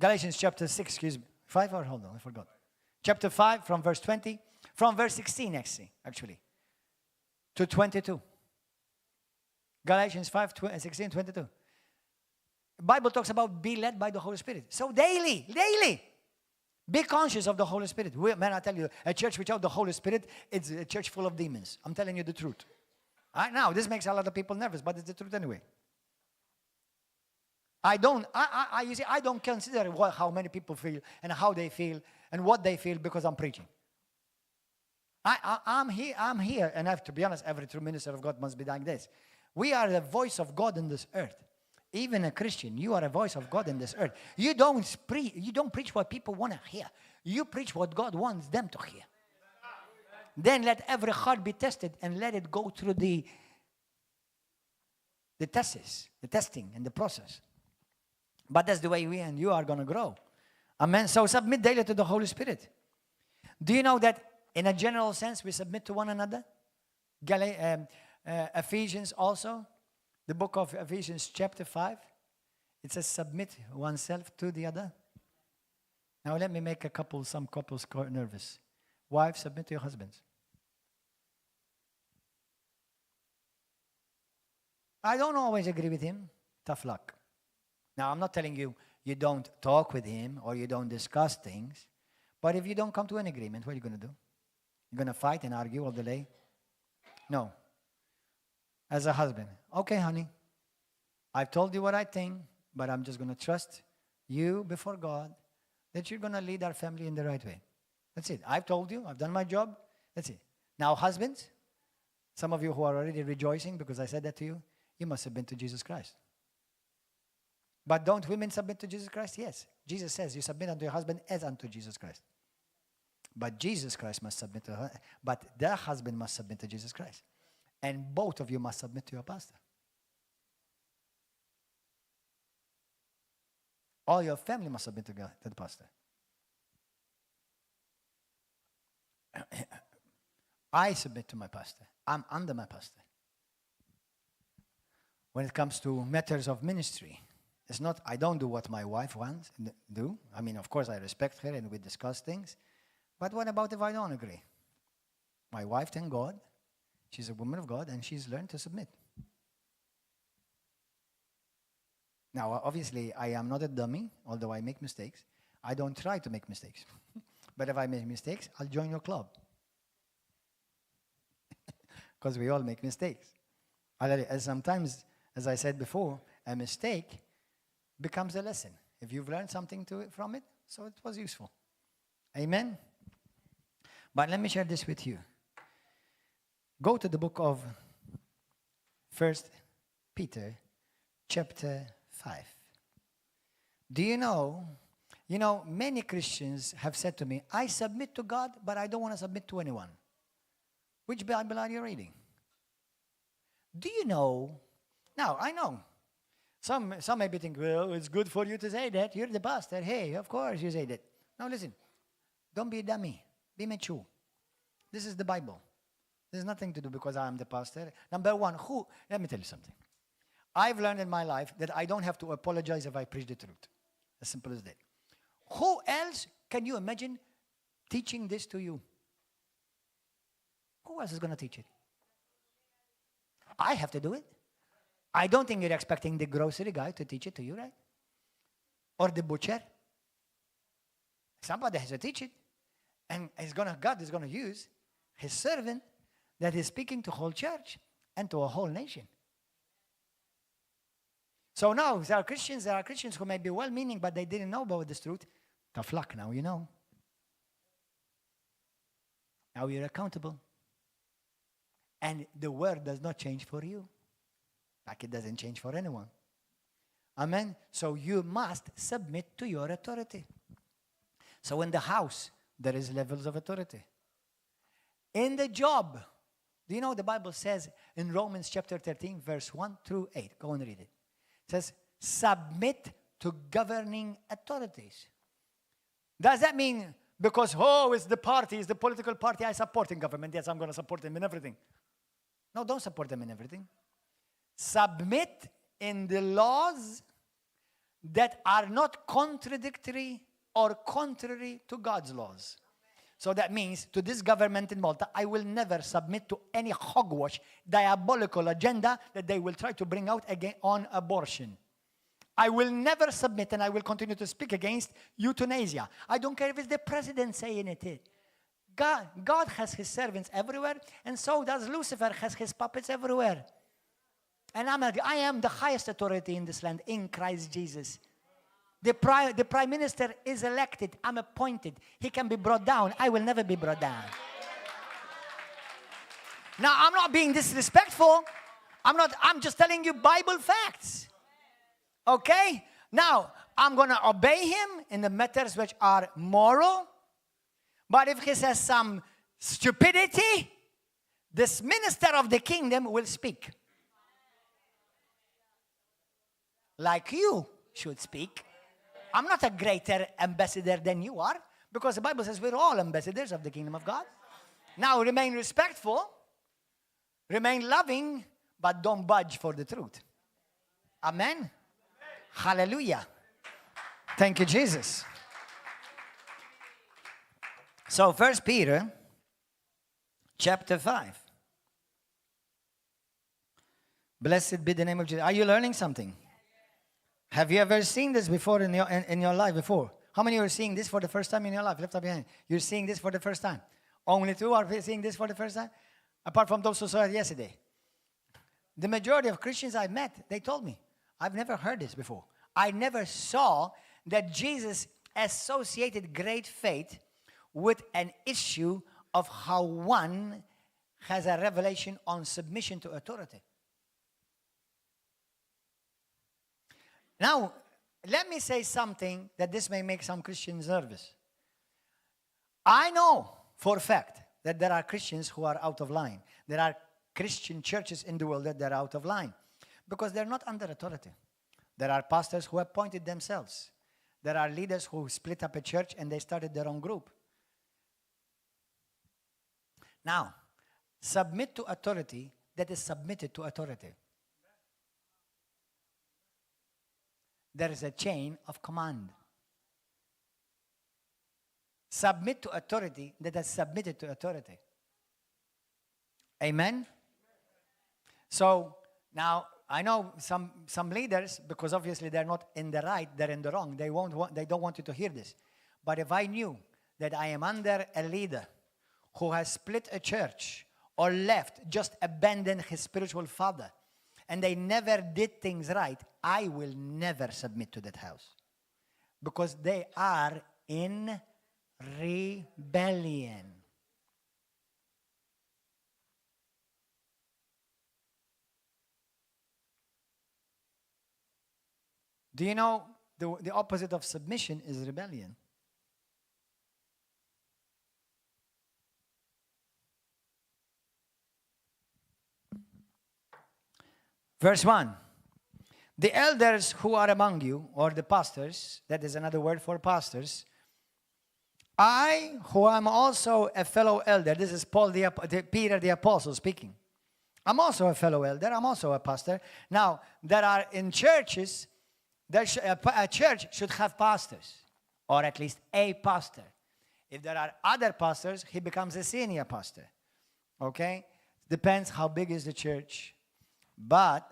A: Galatians chapter 6, excuse me. 5 or hold on, I forgot. Chapter 5 from verse 20. From verse 16 actually. To 22. Galatians 5, 16, 22. The Bible talks about be led by the Holy Spirit. So daily, be conscious of the Holy Spirit. Man, I tell you, a church without the Holy Spirit, it's a church full of demons. I'm telling you the truth. Now, this makes a lot of people nervous, but it's the truth anyway. You see, I don't consider how many people feel and how they feel and what they feel because I'm preaching. I'm here, and I have to be honest, every true minister of God must be like this. We are the voice of God in this earth. Even a Christian, you are a voice of God in this earth. You don't preach what people want to hear. You preach what God wants them to hear. Then let every heart be tested and let it go through the testing and the process. But that's the way we and you are going to grow. Amen. So submit daily to the Holy Spirit. Do you know that in a general sense we submit to one another? Ephesians also, the book of Ephesians chapter 5, it says submit oneself to the other. Now let me make some couples nervous. Wives, submit to your husbands. I don't always agree with him. Tough luck. Now, I'm not telling you you don't talk with him or you don't discuss things. But if you don't come to an agreement, what are you going to do? You're going to fight and argue all the day? No. As a husband, okay, honey, I've told you what I think, but I'm just going to trust you before God that you're going to lead our family in the right way. That's it. I've told you. I've done my job. That's it. Now, husbands, some of you who are already rejoicing because I said that to you, you must submit to Jesus Christ. But don't women submit to Jesus Christ? Yes. Jesus says you submit unto your husband as unto Jesus Christ. But Jesus Christ must submit to her. But their husband must submit to Jesus Christ. And both of you must submit to your pastor. All your family must submit to God, to the pastor. I submit to my pastor. I'm under my pastor. When it comes to matters of ministry, it's not, I don't do what my wife wants to do. I mean, of course, I respect her and we discuss things. But what about if I don't agree? My wife, thank God, she's a woman of God and she's learned to submit. Now, obviously, I am not a dummy, although I make mistakes. I don't try to make mistakes. But if I make mistakes, I'll join your club. Because we all make mistakes. Sometimes, as I said before, a mistake becomes a lesson. If you've learned something from it, so it was useful. Amen? But let me share this with you. Go to the book of 1 Peter, chapter 5. Do you know, many Christians have said to me, I submit to God, but I don't want to submit to anyone. Which Bible are you reading? Do you know? Now, I know. Some may be thinking, well, it's good for you to say that. You're the pastor. Hey, of course you say that. Now listen, don't be a dummy. Be mature. This is the Bible. There's nothing to do because I am the pastor. Number one, let me tell you something. I've learned in my life that I don't have to apologize if I preach the truth. As simple as that. Who else can you imagine teaching this to you? Who else is going to teach it? I have to do it. I don't think you're expecting the grocery guy to teach it to you, right? Or the butcher. Somebody has to teach it. And God is going to use his servant that is speaking to the whole church and to a whole nation. So now, there are Christians who may be well-meaning, but they didn't know about this truth. Tough luck, now you know. Now you're accountable. And the word does not change for you. Like it doesn't change for anyone. Amen? So you must submit to your authority. So in the house, there is levels of authority. In the job, do you know the Bible says in Romans chapter 13, verse 1 through 8. Go and read it. It says, submit to governing authorities. Does that mean because, it's the party, it's the political party I support in government, yes, I'm going to support them in everything. No, don't support them in everything. Submit in the laws that are not contradictory or contrary to God's laws. So that means to this government in Malta, I will never submit to any hogwash, diabolical agenda that they will try to bring out again on abortion. I will never submit and I will continue to speak against euthanasia. I don't care if it's the president saying it. God has his servants everywhere, and so does Lucifer has his puppets everywhere. And I am the highest authority in this land in Christ Jesus. The prime minister is elected. I'm appointed. He can be brought down. I will never be brought down. Now, I'm not being disrespectful. I'm just telling you Bible facts. Okay? Now, I'm going to obey him in the matters which are moral. But if he says some stupidity, this minister of the kingdom will speak. Like you should speak. I'm not a greater ambassador than you are, because the Bible says we're all ambassadors of the kingdom of God. Now, remain respectful, remain loving, but don't budge for the truth. Amen? Hallelujah. Thank you, Jesus. So, 1 Peter, chapter 5. Blessed be the name of Jesus. Are you learning something? Have you ever seen this before in your life before? How many are seeing this for the first time in your life? Lift up your hand. You're seeing this for the first time. Only 2 are seeing this for the first time? Apart from those who saw it yesterday. The majority of Christians I met, they told me, I've never heard this before. I never saw that Jesus associated great faith with an issue of how one has a revelation on submission to authority. Now, let me say something that this may make some Christians nervous. I know for a fact that there are Christians who are out of line. There are Christian churches in the world that they're out of line because they're not under authority. There are pastors who appointed themselves. There are leaders who split up a church and they started their own group. Now, submit to authority that is submitted to authority. There is a chain of command. Submit to authority that is submitted to authority. Amen? So, now, I know some leaders, because obviously they're not in the right, they're in the wrong. They don't want you to hear this. But if I knew that I am under a leader who has split a church or left, just abandoned his spiritual father, and they never did things right, I will never submit to that house. Because they are in rebellion. Do you know the opposite of submission is rebellion? Verse 1. The elders who are among you, or the pastors, that is another word for pastors, I, who am also a fellow elder, this is Peter the Apostle speaking. I'm also a fellow elder, I'm also a pastor. Now, there are in churches, a church should have pastors, or at least a pastor. If there are other pastors, he becomes a senior pastor. Okay? Depends how big is the church. But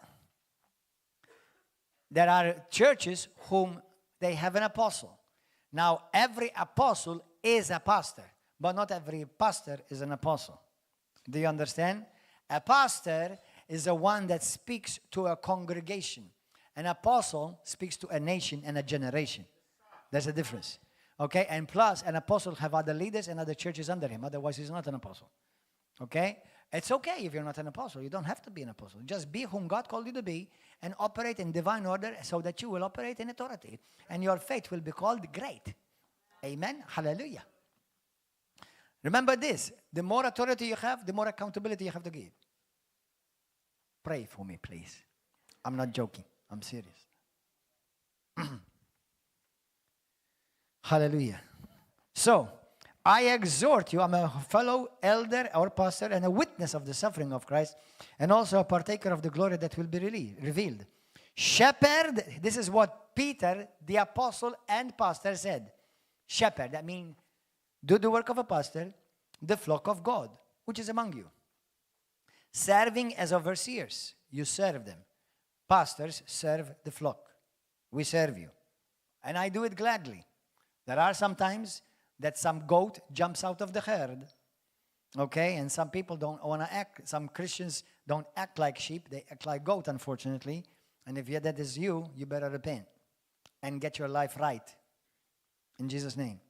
A: there are churches whom they have an apostle. Now, every apostle is a pastor, but not every pastor is an apostle. Do you understand? A pastor is the one that speaks to a congregation. An apostle speaks to a nation and a generation. There's a difference. Okay? And plus, an apostle have other leaders and other churches under him. Otherwise, he's not an apostle. Okay? It's okay if you're not an apostle. You don't have to be an apostle. Just be whom God called you to be and operate in divine order so that you will operate in authority. And your faith will be called great. Amen? Hallelujah. Remember this. The more authority you have, the more accountability you have to give. Pray for me, please. I'm not joking. I'm serious. Hallelujah. So, I exhort you, I'm a fellow elder or pastor and a witness of the suffering of Christ and also a partaker of the glory that will be revealed. Shepherd, this is what Peter, the apostle and pastor said. Shepherd, that means do the work of a pastor, the flock of God, which is among you. Serving as overseers, you serve them. Pastors serve the flock. We serve you. And I do it gladly. There are some times that some goat jumps out of the herd, okay? And some people don't want to act, some Christians don't act like sheep, they act like goat, unfortunately. And if that is you, you better repent and get your life right. In Jesus' name.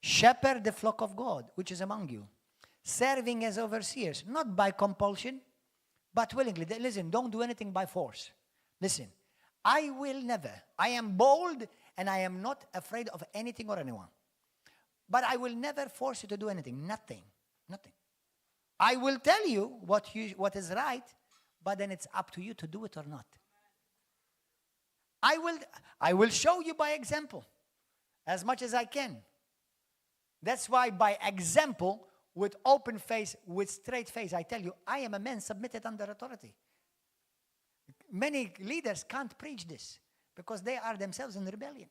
A: Shepherd the flock of God, which is among you. Serving as overseers, not by compulsion, but willingly. Listen, don't do anything by force. Listen, I will never. I am bold and I am not afraid of anything or anyone. But I will never force you to do anything. Nothing. Nothing. I will tell you what is right, but then it's up to you to do it or not. I will show you by example as much as I can. That's why by example, with open face, with straight face, I tell you, I am a man submitted under authority. Many leaders can't preach this because they are themselves in rebellion.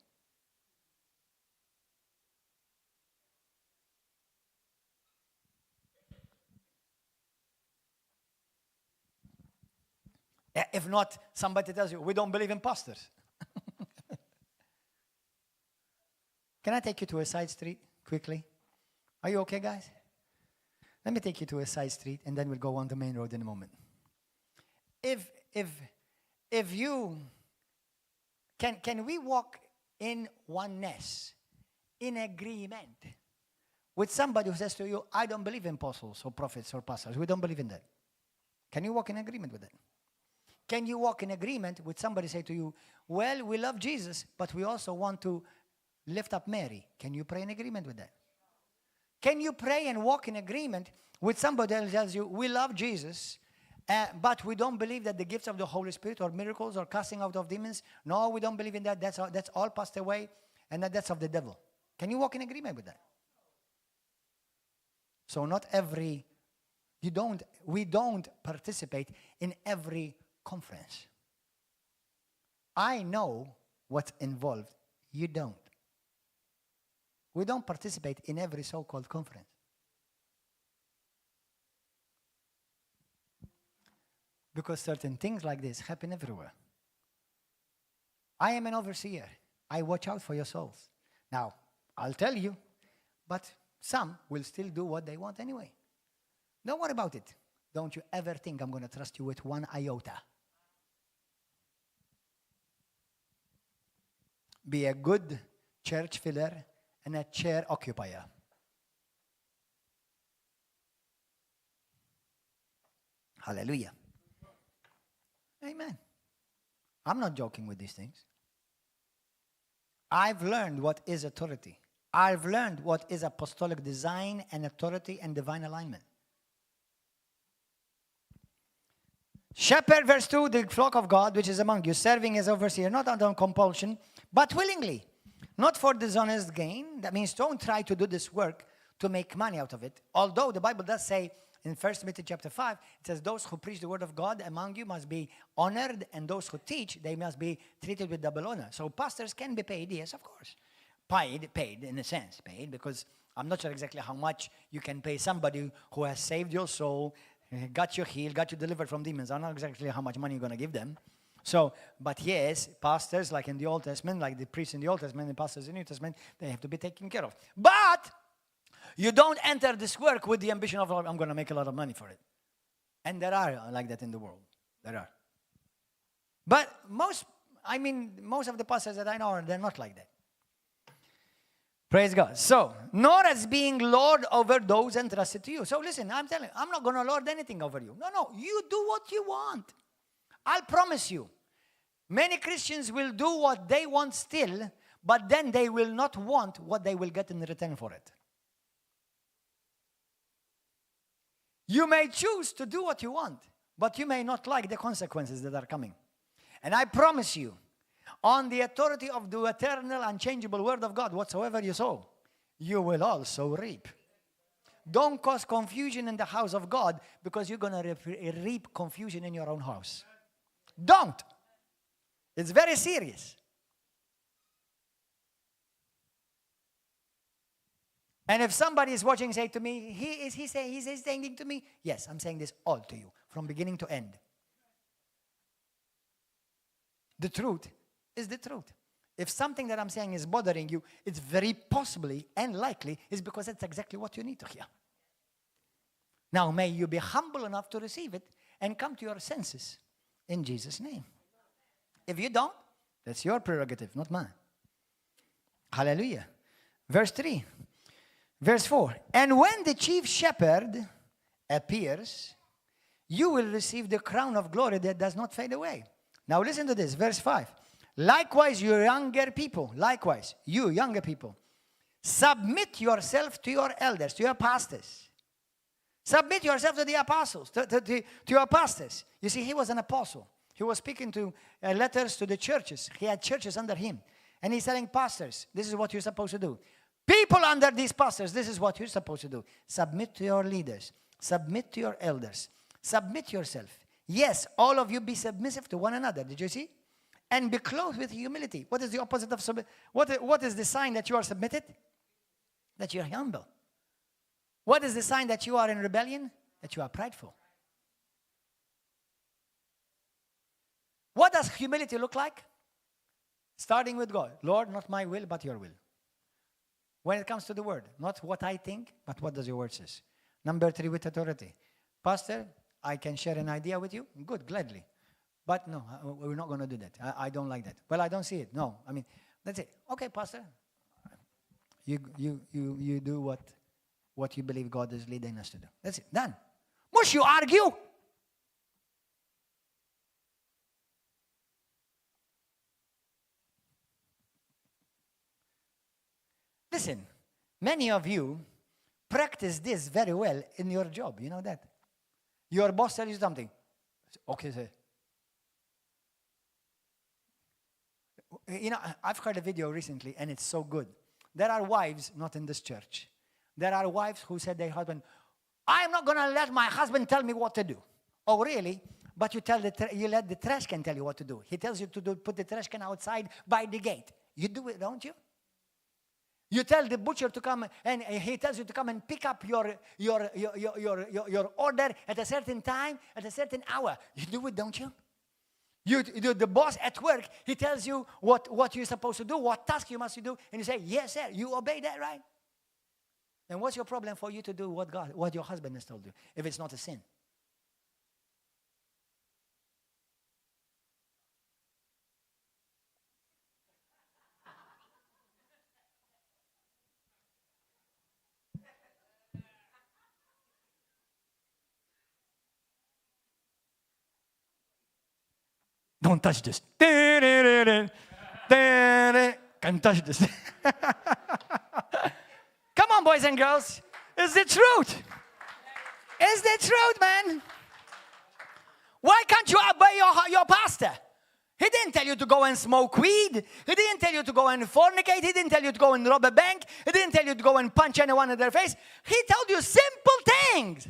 A: If not, somebody tells you, we don't believe in pastors. Can I take you to a side street quickly? Are you okay, guys? Let me take you to a side street, and then we'll go on the main road in a moment. If you can we walk in oneness, in agreement with somebody who says to you, I don't believe in apostles or prophets or pastors. We don't believe in that. Can you walk in agreement with that? Can you walk in agreement with somebody say to you, well, we love Jesus, but we also want to lift up Mary? Can you pray in agreement with that? Can you pray and walk in agreement with somebody that tells you, we love Jesus, but we don't believe that the gifts of the Holy Spirit or miracles or casting out of demons, no, we don't believe in that. That's all passed away, and that's of the devil. Can you walk in agreement with that? So we don't participate in every conference. I know what's involved. You don't. We don't participate in every so-called conference. Because certain things like this happen everywhere. I am an overseer. I watch out for your souls. Now, I'll tell you, but some will still do what they want anyway. Don't worry about it. Don't you ever think I'm going to trust you with one iota. Be a good church filler and a chair occupier. Hallelujah. Amen. I'm not joking with these things. I've learned what is authority. I've learned what is apostolic design and authority and divine alignment. Shepherd, verse 2, the flock of God, which is among you, serving as overseer, not under compulsion, but willingly, not for dishonest gain. That means don't try to do this work to make money out of it. Although the Bible does say in 1 Timothy chapter 5, it says those who preach the word of God among you must be honored, and those who teach, they must be treated with double honor. So pastors can be paid, yes, of course. Paid in a sense, paid, because I'm not sure exactly how much you can pay somebody who has saved your soul, got you healed, got you delivered from demons. I don't know exactly how much money you're going to give them. So, but yes, pastors, like in the Old Testament, like the priests in the Old Testament, the pastors in the New Testament, they have to be taken care of. But you don't enter this work with the ambition of, I'm going to make a lot of money for it. And there are like that in the world. There are. But most of the pastors that I know, they're not like that. Praise God. So, nor as being Lord over those entrusted to you. So listen, I'm telling you, I'm not going to lord anything over you. No, you do what you want. I'll promise you, many Christians will do what they want still, but then they will not want what they will get in return for it. You may choose to do what you want, but you may not like the consequences that are coming. And I promise you, on the authority of the eternal, unchangeable word of God, whatsoever you sow, you will also reap. Don't cause confusion in the house of God, because you're going to reap confusion in your own house. Don't. It's very serious. And if somebody is watching, say to me, he's saying to me, yes, I'm saying this all to you, from beginning to end. The truth is the truth. If something that I'm saying is bothering you, it's very possibly and likely is because that's exactly what you need to hear. Now, may you be humble enough to receive it and come to your senses in Jesus' name. If you don't, that's your prerogative, not mine. Hallelujah. Verse 3. Verse 4. And when the chief shepherd appears, you will receive the crown of glory that does not fade away. Now listen to this. Verse 5. Likewise, you younger people, submit yourself to your elders, to your pastors. Submit yourself to the apostles, to your pastors. You see, he was an apostle. He was speaking to letters to the churches. He had churches under him. And he's telling pastors, this is what you're supposed to do. People under these pastors, this is what you're supposed to do. Submit to your leaders. Submit to your elders. Submit yourself. Yes, all of you be submissive to one another. Did you see? And be clothed with humility. What is the opposite of submit? What is the sign that you are submitted? That you are humble. What is the sign that you are in rebellion? That you are prideful. What does humility look like? Starting with God. Lord, not my will, but your will. When it comes to the word, not what I think, but what does your word says. Number 3, with authority. Pastor, I can share an idea with you. Good, gladly. But no, we're not going to do that. I don't like that. Well, I don't see it. No, I mean, that's it. Okay, Pastor. You do what you believe God is leading us to do. That's it. Done. Must you argue? Listen, many of you practice this very well in your job. You know that? Your boss tells you something. Okay, sir. You know, I've heard a video recently, and it's so good. There are wives, not in this church. There are wives who said their husband, I'm not going to let my husband tell me what to do. Oh, really? But you let the trash can tell you what to do. He tells you to put the trash can outside by the gate. You do it, don't you? You tell the butcher to come, and he tells you to come and pick up your order at a certain time, at a certain hour. You do it, don't you? The boss at work, he tells you what you're supposed to do, what task you must do, and you say, yes, sir, you obey that, right? Then what's your problem for you to do what your husband has told you, if it's not a sin? Don't touch this. Can't touch this. Come on, boys and girls. It's the truth. It's the truth, man. Why can't you obey your pastor? He didn't tell you to go and smoke weed. He didn't tell you to go and fornicate. He didn't tell you to go and rob a bank. He didn't tell you to go and punch anyone in their face. He told you simple things.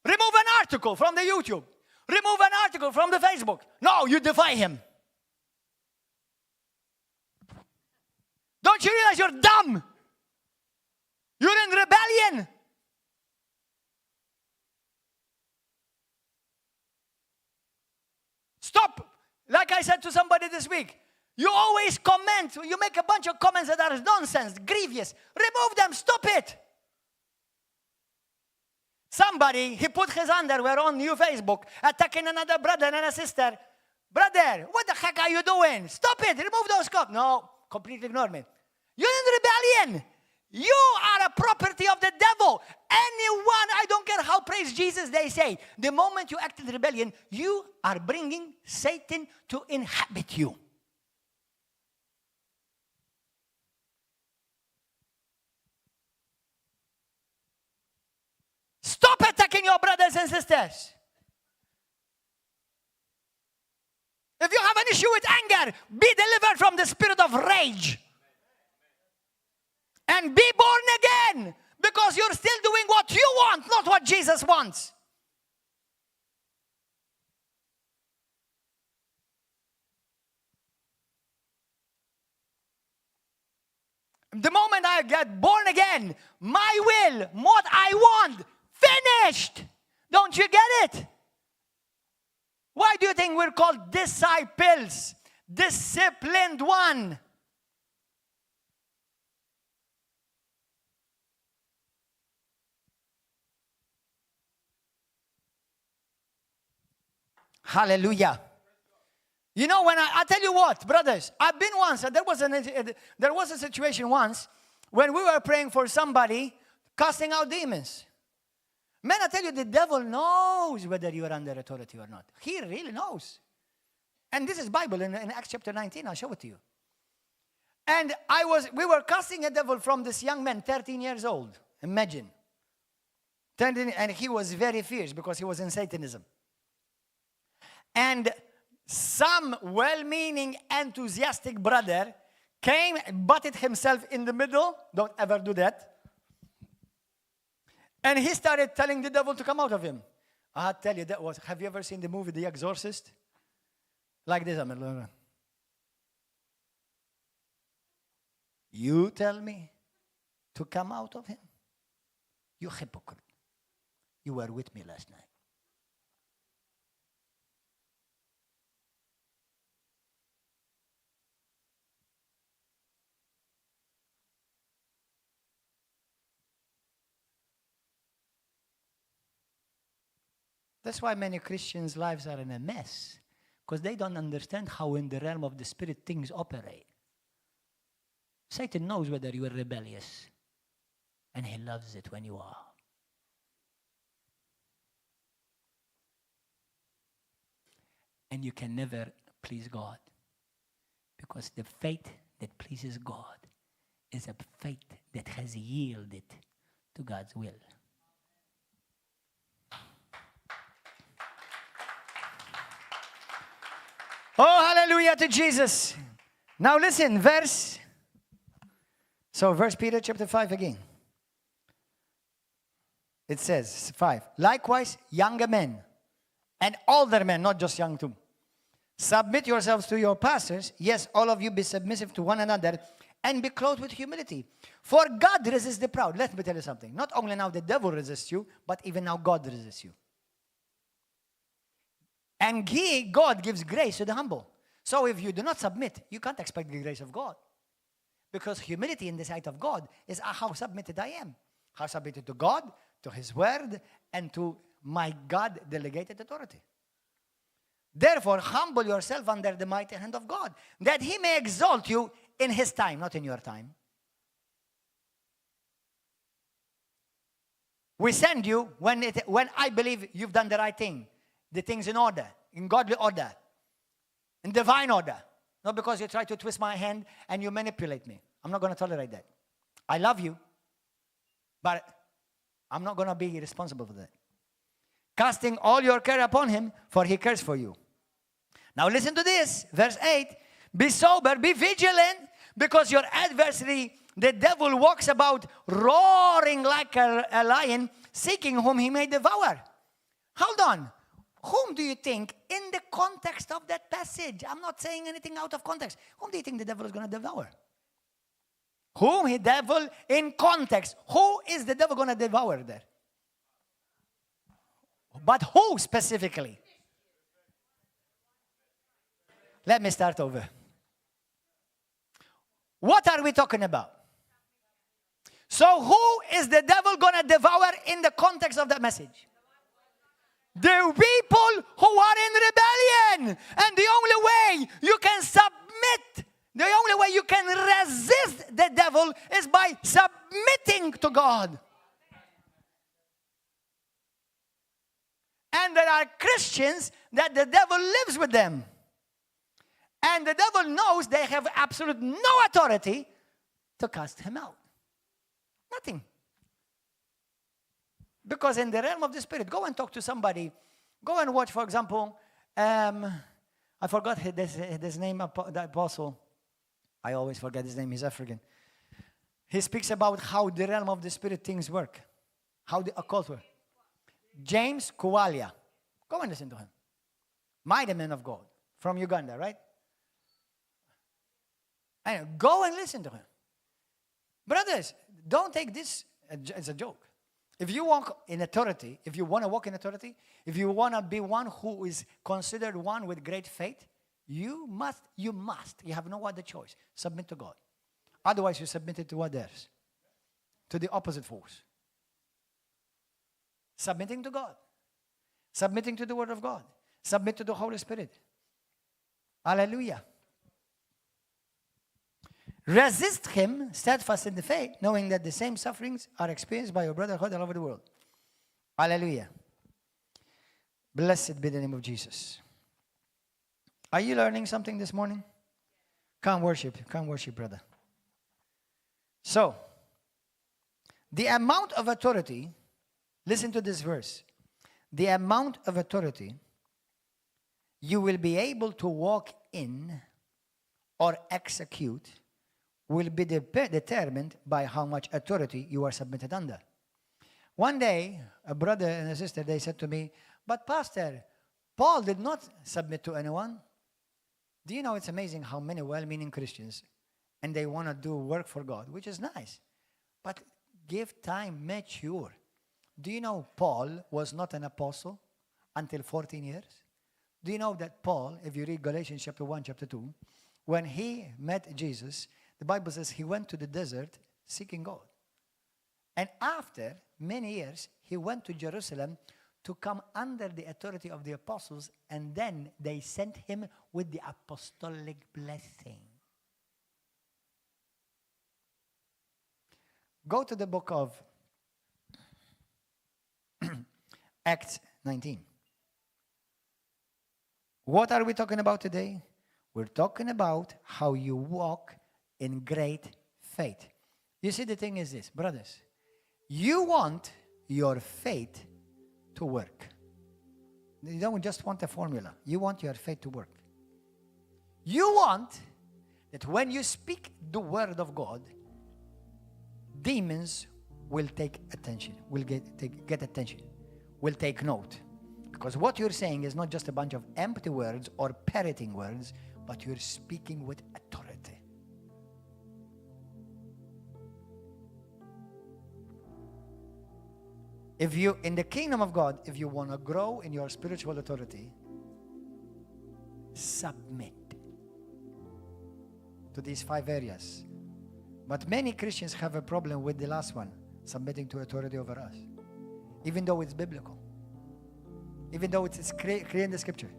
A: Remove an article from the YouTube. Remove an article from the Facebook. No, you defy him. Don't you realize you're dumb? You're in rebellion. Stop. Like I said to somebody this week, you always comment. You make a bunch of comments that are nonsense, grievous. Remove them. Stop it. Somebody, he put his underwear on your Facebook, attacking another brother and a sister. Brother, what the heck are you doing? Stop it. Remove those comments. No, completely ignore me. You're in rebellion. You are a property of the devil. Anyone, I don't care how praise Jesus they say, the moment you act in rebellion, you are bringing Satan to inhabit you. Stop attacking your brothers and sisters. If you have an issue with anger, be delivered from the spirit of rage. And be born again, because you're still doing what you want, not what Jesus wants. The moment I get born again, my will, what I want, finished. Don't you get it? Why do you think we're called disciples? Disciplined one. Hallelujah. You know, when I tell you what, brothers, I've been once, there was a situation once when we were praying for somebody casting out demons. Man, I tell you, the devil knows whether you are under authority or not. He really knows. And this is Bible in Acts chapter 19. I'll show it to you. And we were casting a devil from this young man, 13 years old. Imagine. And he was very fierce because he was in Satanism. And some well-meaning, enthusiastic brother came, butted himself in the middle. Don't ever do that. And he started telling the devil to come out of him. I tell you, have you ever seen the movie The Exorcist? Like this, you tell me to come out of him? You hypocrite. You were with me last night. That's why many Christians' lives are in a mess, because they don't understand how in the realm of the Spirit things operate. Satan knows whether you are rebellious, and he loves it when you are. And you can never please God, because the faith that pleases God is a faith that has yielded to God's will. Oh, hallelujah to Jesus. Now listen, verse Peter chapter 5 again. It says, 5. Likewise, younger men and older men, not just young too. Submit yourselves to your pastors. Yes, all of you be submissive to one another and be clothed with humility. For God resists the proud. Let me tell you something. Not only now the devil resists you, but even now God resists you. And God gives grace to the humble. So if you do not submit, you can't expect the grace of God. Because humility in the sight of God is how submitted I am. How submitted to God, to His word, and to my God-delegated authority. Therefore, humble yourself under the mighty hand of God, that He may exalt you in His time, not in your time. We send you when I believe you've done the right thing. The things in order, in godly order, in divine order. Not because you try to twist my hand and you manipulate me. I'm not going to tolerate that. I love you, but I'm not going to be responsible for that. Casting all your care upon Him, for He cares for you. Now listen to this, verse 8. Be sober, be vigilant, because your adversary, the devil, walks about roaring like a lion, seeking whom he may devour. Hold on. Whom do you think, in the context of that passage, I'm not saying anything out of context, whom do you think the devil is going to devour? Whom the devil, in context, who is the devil going to devour there? But who specifically? Let me start over. What are we talking about? So who is the devil going to devour in the context of that message? The people who are in rebellion. And the only way you can submit, the only way you can resist the devil is by submitting to God. And there are Christians that the devil lives with them. And the devil knows they have absolute no authority to cast him out. Nothing. Because in the realm of the Spirit, go and talk to somebody. Go and watch, for example, I forgot his name, the apostle. I always forget his name, he's African. He speaks about how the realm of the Spirit things work. How the occult work. James Kuwalia. Go and listen to him. Mighty man of God. From Uganda, right? Anyway, go and listen to him. Brothers, don't take this as a joke. If you walk in authority, if you want to walk in authority, if you want to be one who is considered one with great faith, you have no other choice. Submit to God. Otherwise, you submit it to others. To the opposite force. Submitting to God. Submitting to the Word of God. Submit to the Holy Spirit. Hallelujah. Resist him, steadfast in the faith, knowing that the same sufferings are experienced by your brotherhood all over the world. Hallelujah. Blessed be the name of Jesus. Are you learning something this morning? Come worship, brother. So, the amount of authority, listen to this verse. The amount of authority you will be able to walk in or execute will be determined by how much authority you are submitted under. One day, a brother and a sister, they said to me, but Pastor, Paul did not submit to anyone. Do you know it's amazing how many well-meaning Christians, and they want to do work for God, which is nice, but give time, mature. Do you know Paul was not an apostle until 14 years? Do you know that Paul, if you read Galatians chapter 1, chapter 2, when he met Jesus, the Bible says he went to the desert seeking God. And after many years, he went to Jerusalem to come under the authority of the apostles, and then they sent him with the apostolic blessing. Go to the book of Acts 19. What are we talking about today? We're talking about how you walk in great faith. You see, the thing is this, brothers. You want your faith to work. You don't just want a formula. You want your faith to work. You want that when you speak the word of God, demons will take attention, will get attention, will take note. Because what you're saying is not just a bunch of empty words or parroting words, but you're speaking with authority. If you, in the kingdom of God, if you want to grow in your spiritual authority, submit to these 5 areas. But many Christians have a problem with the last one, submitting to authority over us. Even though it's biblical. Even though it's clear in the scripture.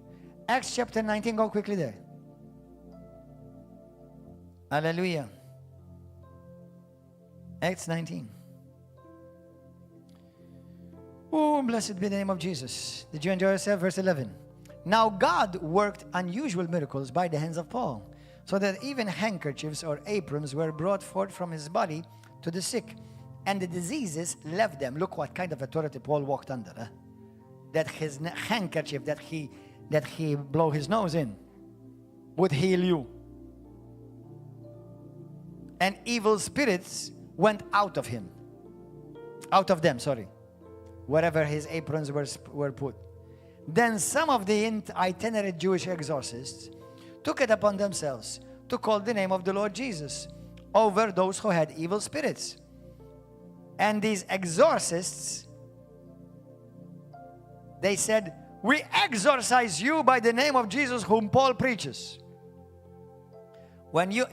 A: Acts chapter 19, go quickly there. Hallelujah. Acts 19. Oh, blessed be the name of Jesus. Did you enjoy yourself? Verse 11. Now God worked unusual miracles by the hands of Paul, so that even handkerchiefs or aprons were brought forth from his body to the sick, and the diseases left them. Look what kind of authority Paul walked under. Huh? That his handkerchief that he blow his nose in would heal you. And evil spirits went out of him. Out of them, sorry. Wherever his aprons were put. Then some of the itinerant Jewish exorcists took it upon themselves to call the name of the Lord Jesus over those who had evil spirits. And these exorcists, they said, we exorcise you by the name of Jesus whom Paul preaches. When you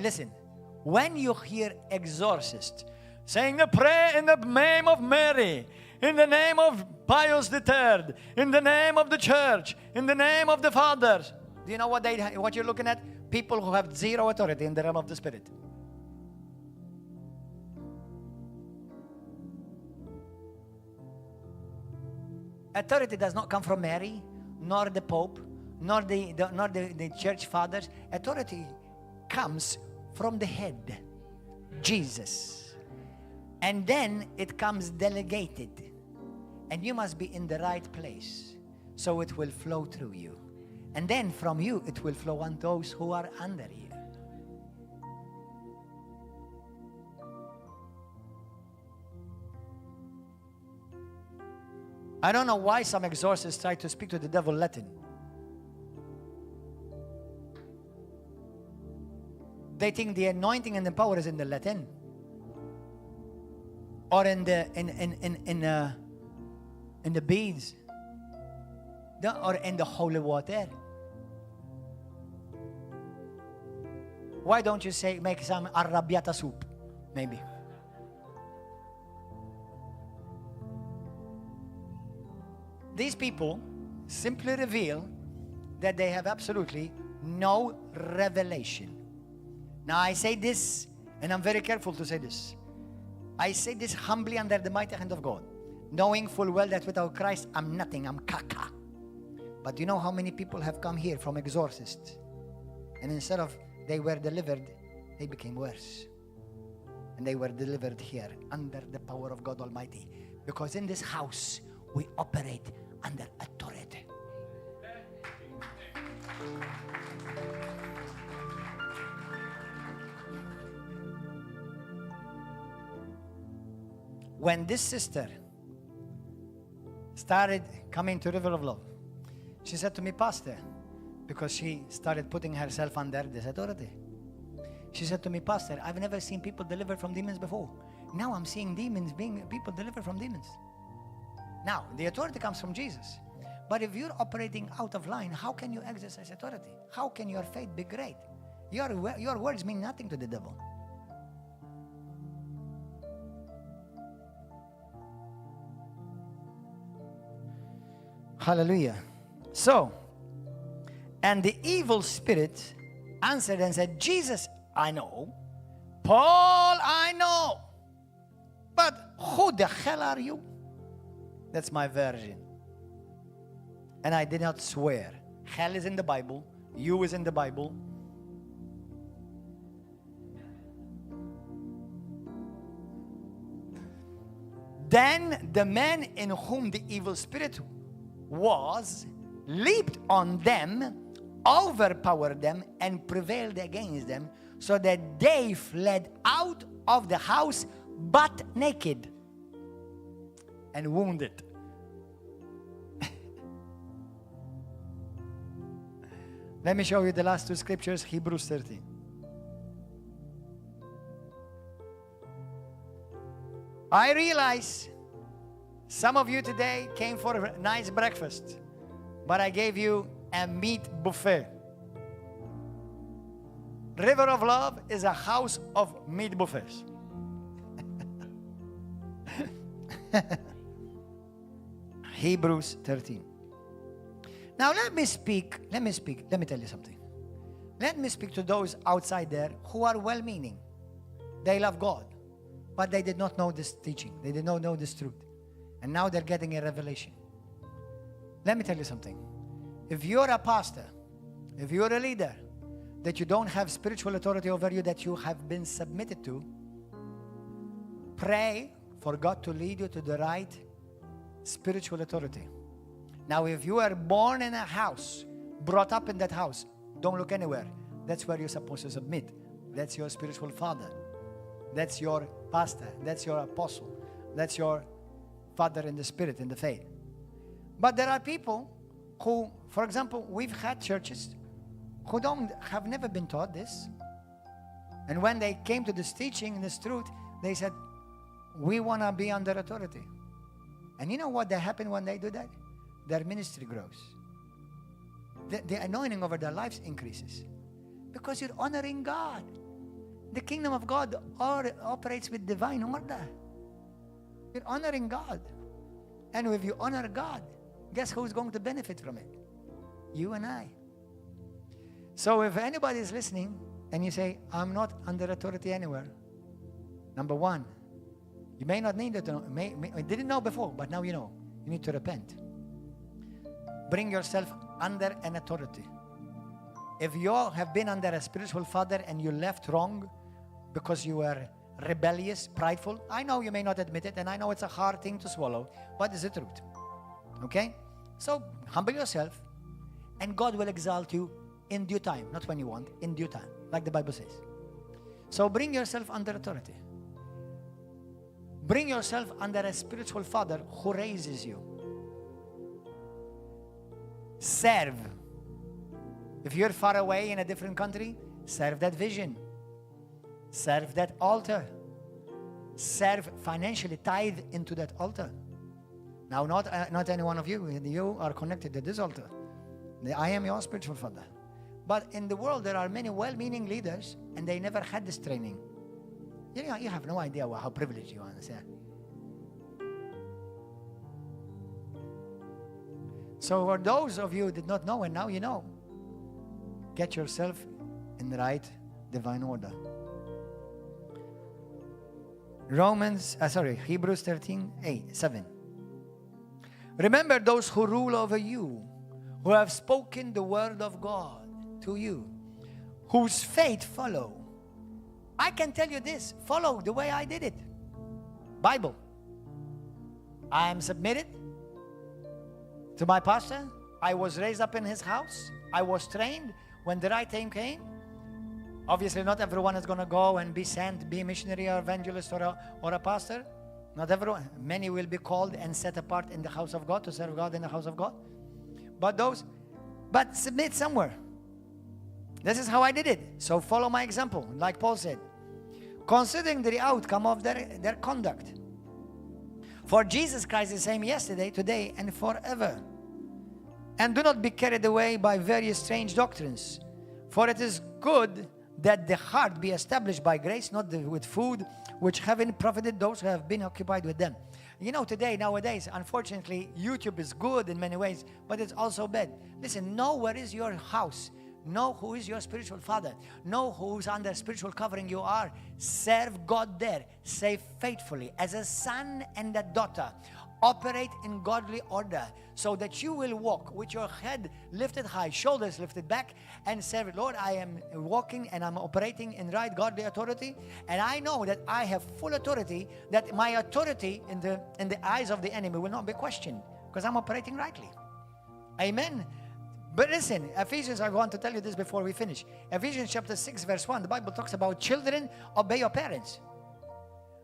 A: hear exorcist saying the prayer in the name of Mary, in the name of Pius III, in the name of the church, in the name of the fathers, do you know what you're looking at? People who have zero authority in the realm of the spirit. Authority does not come from Mary, nor the Pope, nor the church fathers. Authority comes from the head, Jesus. And then it comes delegated. And you must be in the right place, so it will flow through you. And then from you, it will flow on those who are under you. I don't know why some exorcists try to speak to the devil Latin. They think the anointing and the power is in the Latin, or in the beads, or in the holy water. Why don't you make some arrabbiata soup, maybe? These people simply reveal that they have absolutely no revelation. Now I say this, and I'm very careful to say this. I say this humbly under the mighty hand of God, knowing full well that without Christ I'm nothing, I'm caca. But do you know how many people have come here from exorcists And instead of they were delivered, they became worse. And they were delivered here under the power of God Almighty. Because in this house, we operate under authority. When this sister started coming to River of Love, she said to me, Pastor, because she started putting herself under this authority. She said to me, Pastor, I've never seen people delivered from demons before. Now I'm seeing people delivered from demons. Now, the authority comes from Jesus. But if you're operating out of line, how can you exercise authority? How can your faith be great? Your words mean nothing to the devil. Hallelujah. So, and the evil spirit answered and said, Jesus, I know. Paul, I know. But who the hell are you? That's my version. And I did not swear. Hell is in the Bible. You is in the Bible. Then the man in whom the evil spirit was leaped on them, overpowered them, and prevailed against them, so that they fled out of the house butt naked and wounded. Let me show you the last two scriptures, Hebrews 13. I realize some of you today came for a nice breakfast, but I gave you a meat buffet. River of Love is a house of meat buffets. Hebrews 13. Now let me tell you something. Let me speak to those outside there who are well-meaning. They love God, but they did not know this teaching. They did not know this truth. And now they're getting a revelation. Let me tell you something. If you're a pastor, if you're a leader, that you don't have spiritual authority over you that you have been submitted to, pray for God to lead you to the right spiritual authority. Now, if you are born in a house, brought up in that house, don't look anywhere. That's where you're supposed to submit. That's your spiritual father. That's your pastor. That's your apostle. That's your father in the spirit, in the faith. But there are people who, for example, we've had churches who have never been taught this. And when they came to this teaching, this truth, they said, we want to be under authority. And you know what happened when they do that? Their ministry grows. The anointing over their lives increases. Because you're honoring God. The kingdom of God operates with divine order. You're honoring God. And if you honor God, guess who's going to benefit from it? You and I. So if anybody is listening and you say, I'm not under authority anywhere, number one, you may not need it. You didn't know before, but now you know. You need to repent. Bring yourself under an authority. If you have been under a spiritual father and you left wrong because you were rebellious, prideful, I know you may not admit it, and I know it's a hard thing to swallow, but it's the truth. Okay? So humble yourself, and God will exalt you in due time. Not when you want, in due time, like the Bible says. So bring yourself under authority. Bring yourself under a spiritual father who raises you. Serve. If you're far away in a different country, serve that vision. Serve that altar. Serve financially, tithe into that altar. Now, not any one of you. You are connected to this altar. I am your spiritual father. But in the world, there are many well-meaning leaders, and they never had this training. You know, you have no idea how privileged you are. So for those of you who did not know, and now you know, get yourself in the right divine order. Hebrews 13:7. Remember those who rule over you, who have spoken the word of God to you. whose faith follow. I can tell you this, follow the way I did it. Bible. I am submitted to my pastor. I was raised up in his house. I was trained. When the right time came, obviously not everyone is going to go and be sent, be a missionary or evangelist or a pastor. Not everyone. Many will be called and set apart in the house of God to serve God in the house of God. But submit somewhere. This is how I did it. So follow my example, like Paul said. Considering the outcome of their conduct. For Jesus Christ is the same yesterday, today, and forever. And do not be carried away by various strange doctrines. For it is good that the heart be established by grace, not with food, which haven't profited those who have been occupied with them. You know, nowadays, unfortunately, YouTube is good in many ways, but it's also bad. Listen, know where is your house. Know who is your spiritual father. Know who's under spiritual covering you are. Serve God there. Say faithfully. As a son and a daughter, operate in godly order so that you will walk with your head lifted high, shoulders lifted back, and say, Lord, I am walking and I'm operating in right godly authority. And I know that I have full authority, that my authority in the eyes of the enemy will not be questioned because I'm operating rightly. Amen. But listen, Ephesians, I want to tell you this before we finish. Ephesians chapter 6, verse 1, the Bible talks about children, obey your parents.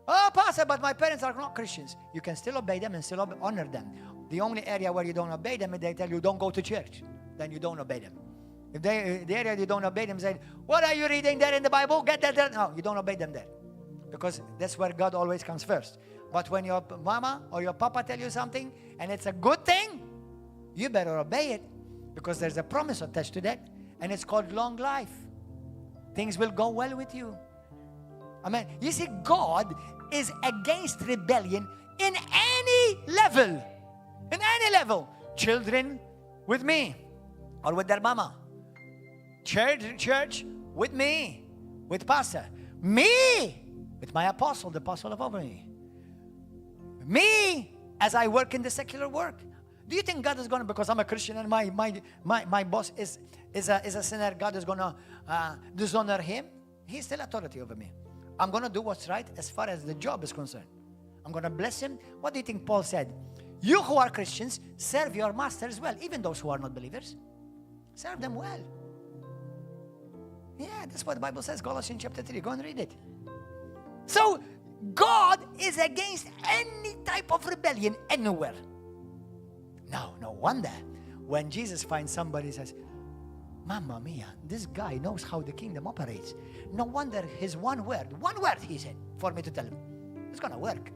A: Oh, Pastor, but my parents are not Christians. You can still obey them and still honor them. The only area where you don't obey them is they tell you don't go to church. Then you don't obey them. If the area you don't obey them say, what are you reading there in the Bible? Get that there. No, you don't obey them there. Because that's where God always comes first. But when your mama or your papa tell you something and it's a good thing, you better obey it. Because there's a promise attached to that. And it's called long life. Things will go well with you. Amen. You see, God is against rebellion in any level. In any level. Children with me or with their mama. Church with me, with pastor. Me with my apostle, the apostle of over me. Me as I work in the secular work. Do you think God is going to, because I'm a Christian and my boss is a sinner, God is going to dishonor him? He's still authority over me. I'm going to do what's right as far as the job is concerned. I'm going to bless him. What do you think Paul said? You who are Christians, serve your masters well, even those who are not believers. Serve them well. Yeah, that's what the Bible says, Colossians chapter 3. Go and read it. So, God is against any type of rebellion anywhere. Now, no wonder when Jesus finds somebody who says, Mamma mia, this guy knows how the kingdom operates. No wonder his one word he said for me to tell him, it's going to work.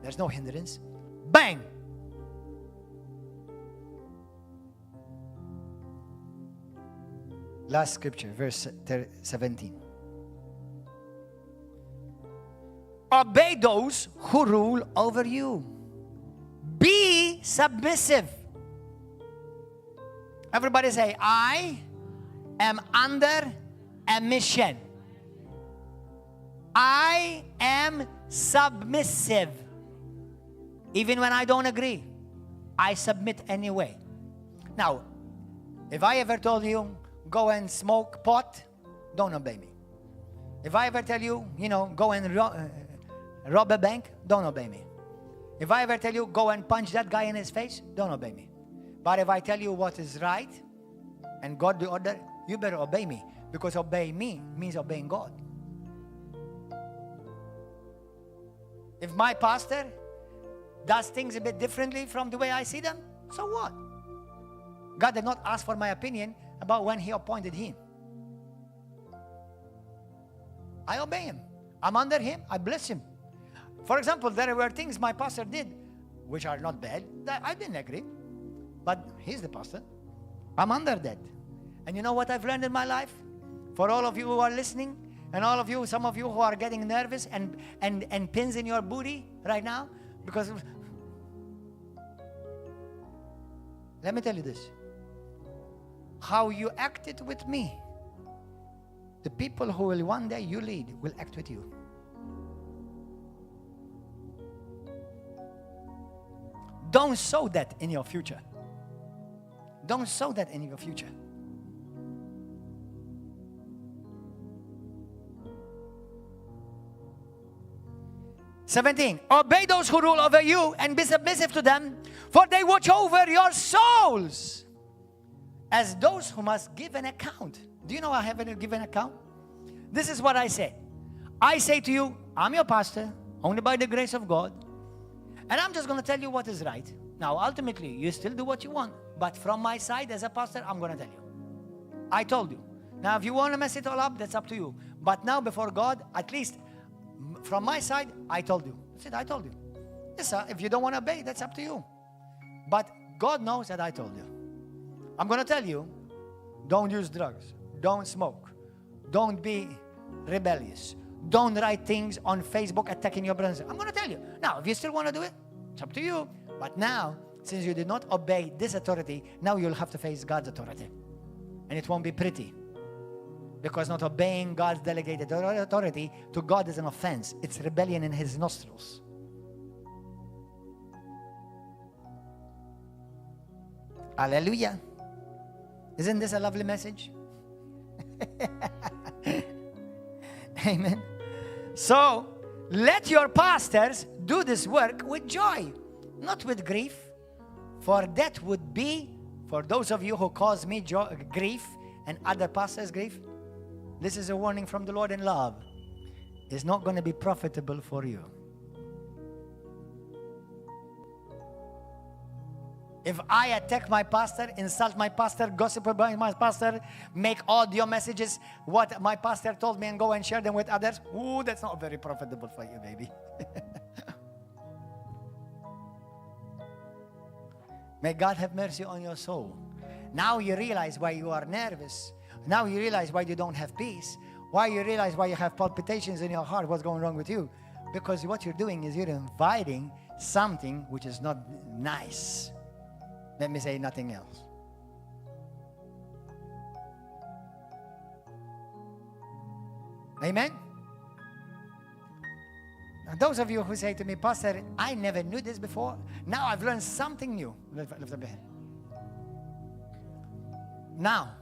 A: There's no hindrance. Bang! Last scripture, verse 17. Obey those who rule over you. Be submissive. Everybody say, I am under a mission. I am submissive. Even when I don't agree, I submit anyway. Now, if I ever told you, go and smoke pot, don't obey me. If I ever tell you, go and rob a bank, don't obey me. If I ever tell you, go and punch that guy in his face, don't obey me. But if I tell you what is right and godly order, you better obey me. Because obey me means obeying God. If my pastor does things a bit differently from the way I see them, so what? God did not ask for my opinion about when he appointed him. I obey him. I'm under him. I bless him. For example, there were things my pastor did which are not bad that I didn't agree. But he's the pastor. I'm under that. And you know what I've learned in my life? For all of you who are listening, and all of you, some of you who are getting nervous and pins in your booty right now, because let me tell you this. How you acted with me, the people who will one day you lead will act with you. Don't sow that in your future. Don't sow that in your future. 17. Obey those who rule over you and be submissive to them, for they watch over your souls as those who must give an account. Do you know I have to give an account? This is what I say. I say to you, I'm your pastor, only by the grace of God, and I'm just going to tell you what is right. Now, ultimately, you still do what you want, but from my side as a pastor, I'm going to tell you. I told you. Now, if you want to mess it all up, that's up to you. But now, before God, at least from my side, I told you. That's it, I told you. Yes, sir, if you don't want to obey, that's up to you. But God knows that I told you. I'm going to tell you, don't use drugs. Don't smoke. Don't be rebellious. Don't write things on Facebook attacking your brothers. I'm going to tell you. Now, if you still want to do it, it's up to you. But now, since you did not obey this authority, now you'll have to face God's authority. And it won't be pretty. Because not obeying God's delegated authority to God is an offense. It's rebellion in His nostrils. Hallelujah. Isn't this a lovely message? Amen. So, let your pastors do this work with joy, not with grief, for that would be, for those of you who cause me grief and other pastors grief, this is a warning from the Lord in love. It's not going to be profitable for you. If I attack my pastor, insult my pastor, gossip about my pastor, make audio messages, what my pastor told me, and go and share them with others, ooh, that's not very profitable for you, baby. May God have mercy on your soul. Now you realize why you are nervous. Now you realize why you don't have peace. Why you realize why you have palpitations in your heart, what's going wrong with you. Because what you're doing is you're inviting something which is not nice. Let me say nothing else. Amen? Now, those of you who say to me, Pastor, I never knew this before. Now I've learned something new. Lift up your hand. Now,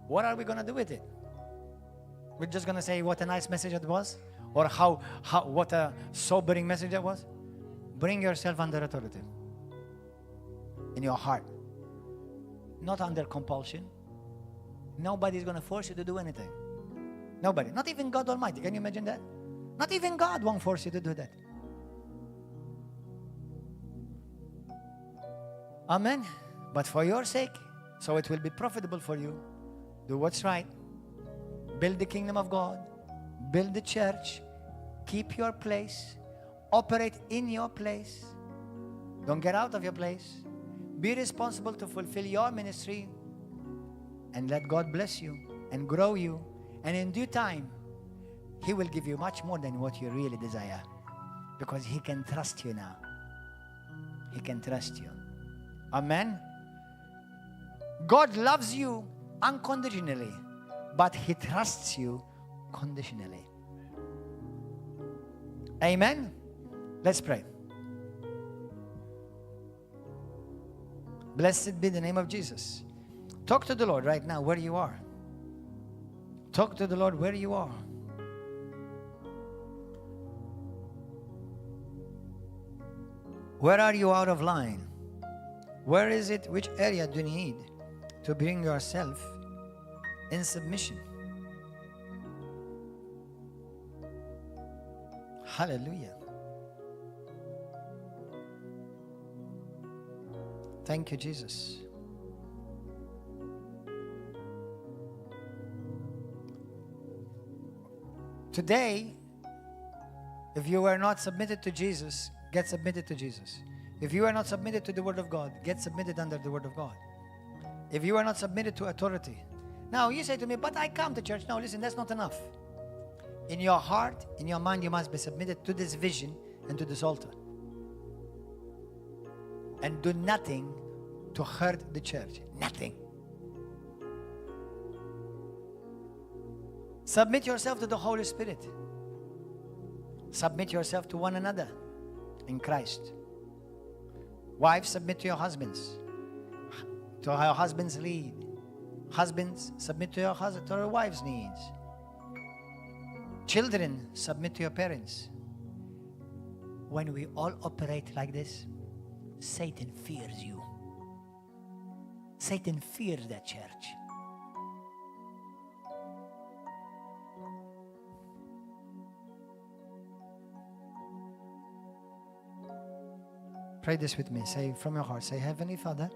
A: what are we going to do with it? We're just going to say what a nice message it was? Or what a sobering message it was? Bring yourself under authority. In your heart. Not under compulsion. Nobody's going to force you to do anything. Nobody. Not even God Almighty. Can you imagine that? Not even God won't force you to do that. Amen. But for your sake, so it will be profitable for you, do what's right. Build the kingdom of God. Build the church. Keep your place. Operate in your place. Don't get out of your place. Be responsible to fulfill your ministry and let God bless you and grow you. And in due time, He will give you much more than what you really desire. Because He can trust you now. He can trust you. Amen. God loves you unconditionally, but He trusts you conditionally. Amen. Let's pray. Blessed be the name of Jesus. Talk to the Lord right now where you are. Talk to the Lord where you are. Where are you out of line? Where is it? Which area do you need to bring yourself in submission? Hallelujah. Thank you, Jesus. Today, if you were not submitted to Jesus, get submitted to Jesus. If you are not submitted to the Word of God, get submitted under the Word of God. If you are not submitted to authority. Now, you say to me, but I come to church. No, listen, that's not enough. In your heart, in your mind, you must be submitted to this vision and to this altar. And do nothing to hurt the church. Nothing. Submit yourself to the Holy Spirit. Submit yourself to one another in Christ. Wives, submit to your husbands. To your husband's lead. Husbands, submit to your wives' needs. Children, submit to your parents. when we all operate like this, Satan fears you. Satan fears that church. Pray this with me. Say from your heart, say, Heavenly Father,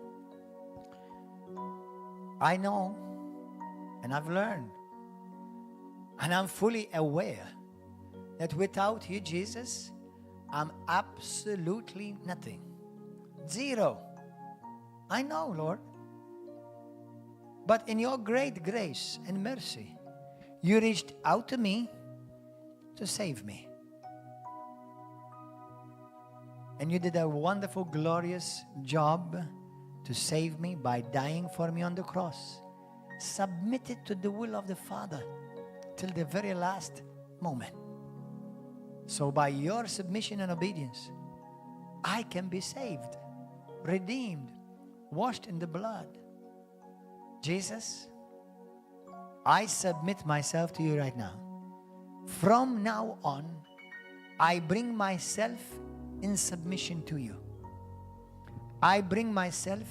A: I know and I've learned and I'm fully aware that without you, Jesus, I'm absolutely nothing. Zero. I know, Lord. But in your great grace and mercy, you reached out to me to save me. And you did a wonderful, glorious job to save me by dying for me on the cross. Submitted to the will of the Father till the very last moment. So by your submission and obedience, I can be saved, redeemed, washed in the blood. Jesus, I submit myself to you right now. From now on, I bring myself in submission to you. I bring myself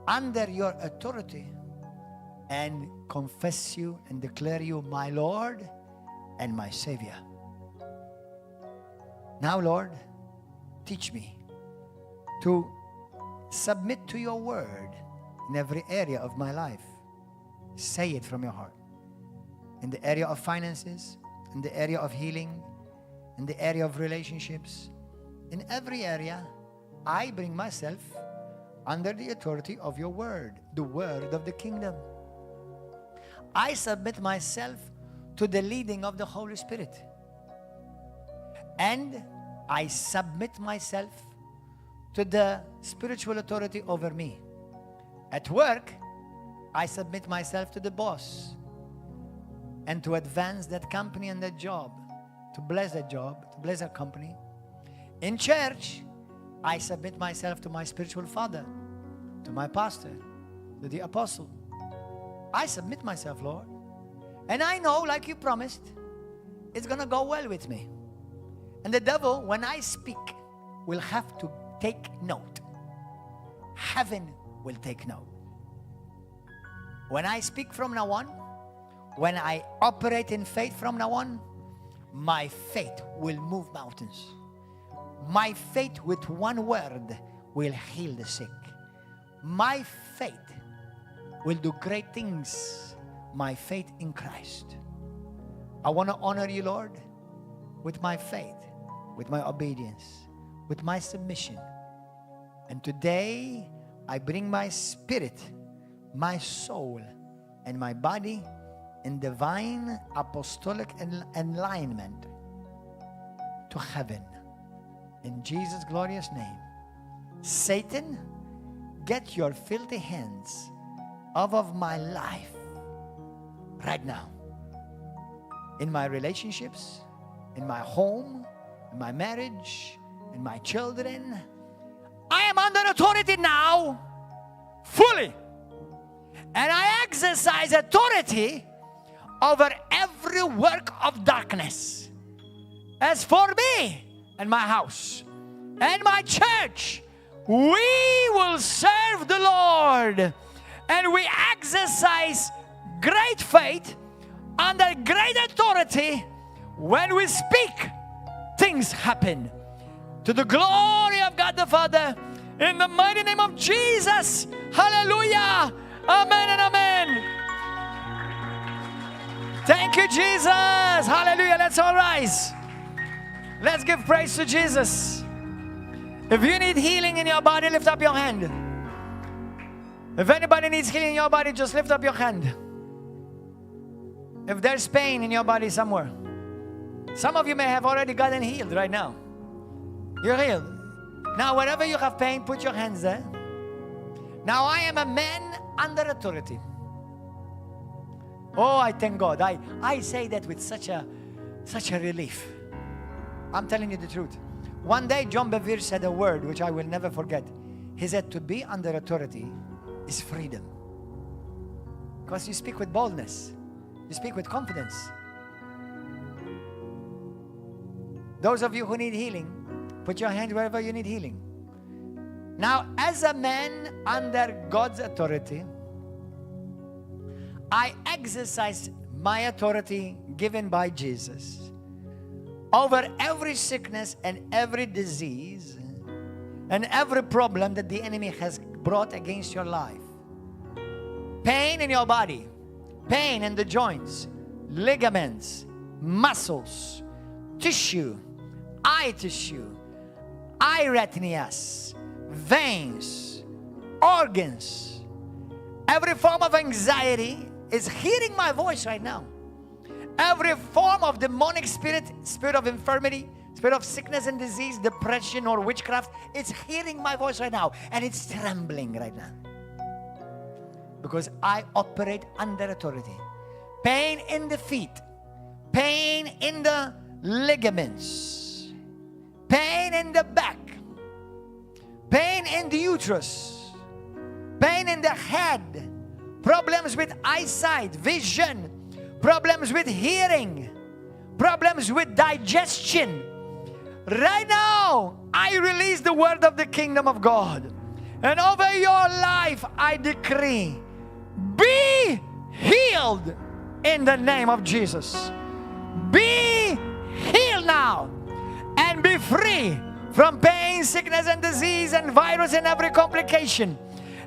A: under your authority and confess you and declare you my Lord and my Savior. Now, Lord, teach me to submit to your word in every area of my life. Say it from your heart. In the area of finances, in the area of healing, in the area of relationships, in every area, I bring myself under the authority of your word, the word of the kingdom. I submit myself to the leading of the Holy Spirit. And I submit myself to the spiritual authority over me. At work, I submit myself to the boss and to advance that company and that job, to bless that job, to bless that company. In church, I submit myself to my spiritual father, to my pastor, to the apostle. I submit myself, Lord. And I know, like you promised, it's going to go well with me. And the devil, when I speak, will have to take note. Heaven will take note. When I speak from now on, when I operate in faith from now on, my faith will move mountains. My faith with one word will heal the sick. My faith will do great things. My faith in Christ. I want to honor you, Lord, with my faith, with my obedience, with my submission. And today, I bring my spirit, my soul, and my body in divine apostolic alignment to heaven. In Jesus' glorious name. Satan, get your filthy hands off of my life right now. In my relationships, in my home, in my marriage, in my children. I am under authority now, fully. And I exercise authority over every work of darkness. As for me and my house and my church, we will serve the Lord. And we exercise great faith under great authority. When we speak, things happen. To the glory of God the Father, in the mighty name of Jesus. Hallelujah. Amen and amen. Thank you, Jesus. Hallelujah. Let's all rise. Let's give praise to Jesus. If you need healing in your body, lift up your hand. If anybody needs healing in your body, just lift up your hand. If there's pain in your body somewhere, some of you may have already gotten healed right now. You're healed. Now, wherever you have pain, put your hands there. Now, I am a man under authority. Oh, I thank God. I say that with such a relief. I'm telling you the truth. One day, John Bevere said a word which I will never forget. He said, to be under authority is freedom. Because you speak with boldness. You speak with confidence. Those of you who need healing, put your hand wherever you need healing. Now, as a man under God's authority, I exercise my authority given by Jesus over every sickness and every disease and every problem that the enemy has brought against your life. Pain in your body, pain in the joints, ligaments, muscles, tissue, eye retinitis, veins, organs. Every form of anxiety is hearing my voice right now. Every form of demonic spirit of infirmity, spirit of sickness and disease, depression or witchcraft, it's hearing my voice right now. And it's trembling right now. Because I operate under authority. Pain in the feet. Pain in the ligaments. Pain in the back. Pain in the uterus. Pain in the head. Problems with eyesight, vision. Problems with hearing. Problems with digestion. Right now, I release the word of the kingdom of God. And over your life, I decree, be healed in the name of Jesus. Be healed now. And be free from pain, sickness, and disease, and virus, and every complication.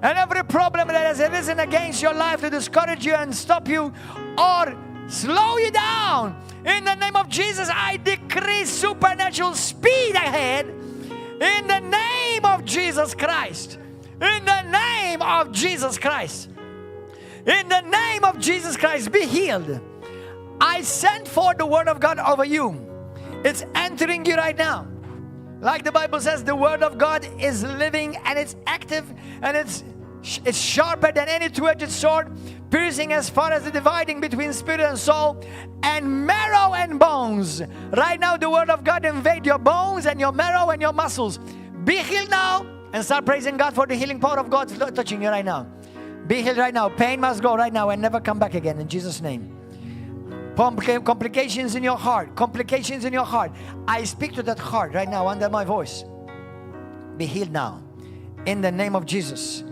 A: And every problem that has arisen against your life to discourage you and stop you or slow you down. In the name of Jesus, I decree supernatural speed ahead. In the name of Jesus Christ. In the name of Jesus Christ. In the name of Jesus Christ, be healed. I send forth the word of God over you. It's entering you right now. Like the Bible says, the word of God is living and it's active and it's sharper than any two-edged sword, piercing as far as the dividing between spirit and soul and marrow and bones. Right now, the word of God invade your bones and your marrow and your muscles. Be healed now and start praising God for the healing power of God touching you right now. Be healed right now. Pain must go right now and never come back again in Jesus' name. Complications in your heart. Complications in your heart. I speak to that heart right now under my voice. Be healed now. In the name of Jesus.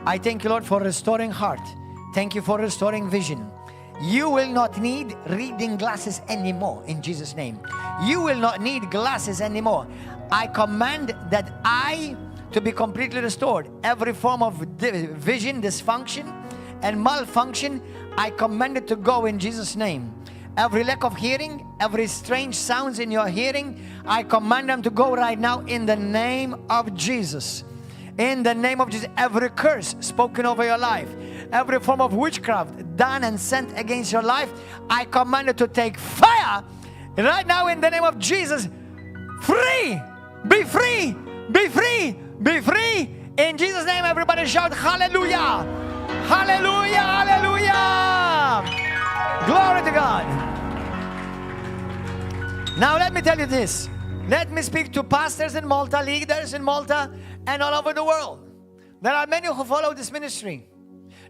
A: I thank you, Lord, for restoring heart. Thank you for restoring vision. You will not need reading glasses anymore in Jesus' name. You will not need glasses anymore. I command that eye to be completely restored. Every form of vision dysfunction and malfunction, I command it to go in Jesus' name. Every lack of hearing, every strange sounds in your hearing, I command them to go right now in the name of Jesus. In the name of Jesus, every curse spoken over your life, every form of witchcraft done and sent against your life, I command it to take fire right now in the name of Jesus. Free! Be free! Be free! Be free! In Jesus' name, everybody shout hallelujah! Hallelujah! Hallelujah! Glory to God. Now let me tell you this. Let me speak to pastors in Malta, leaders in Malta, and all over the world. There are many who follow this ministry.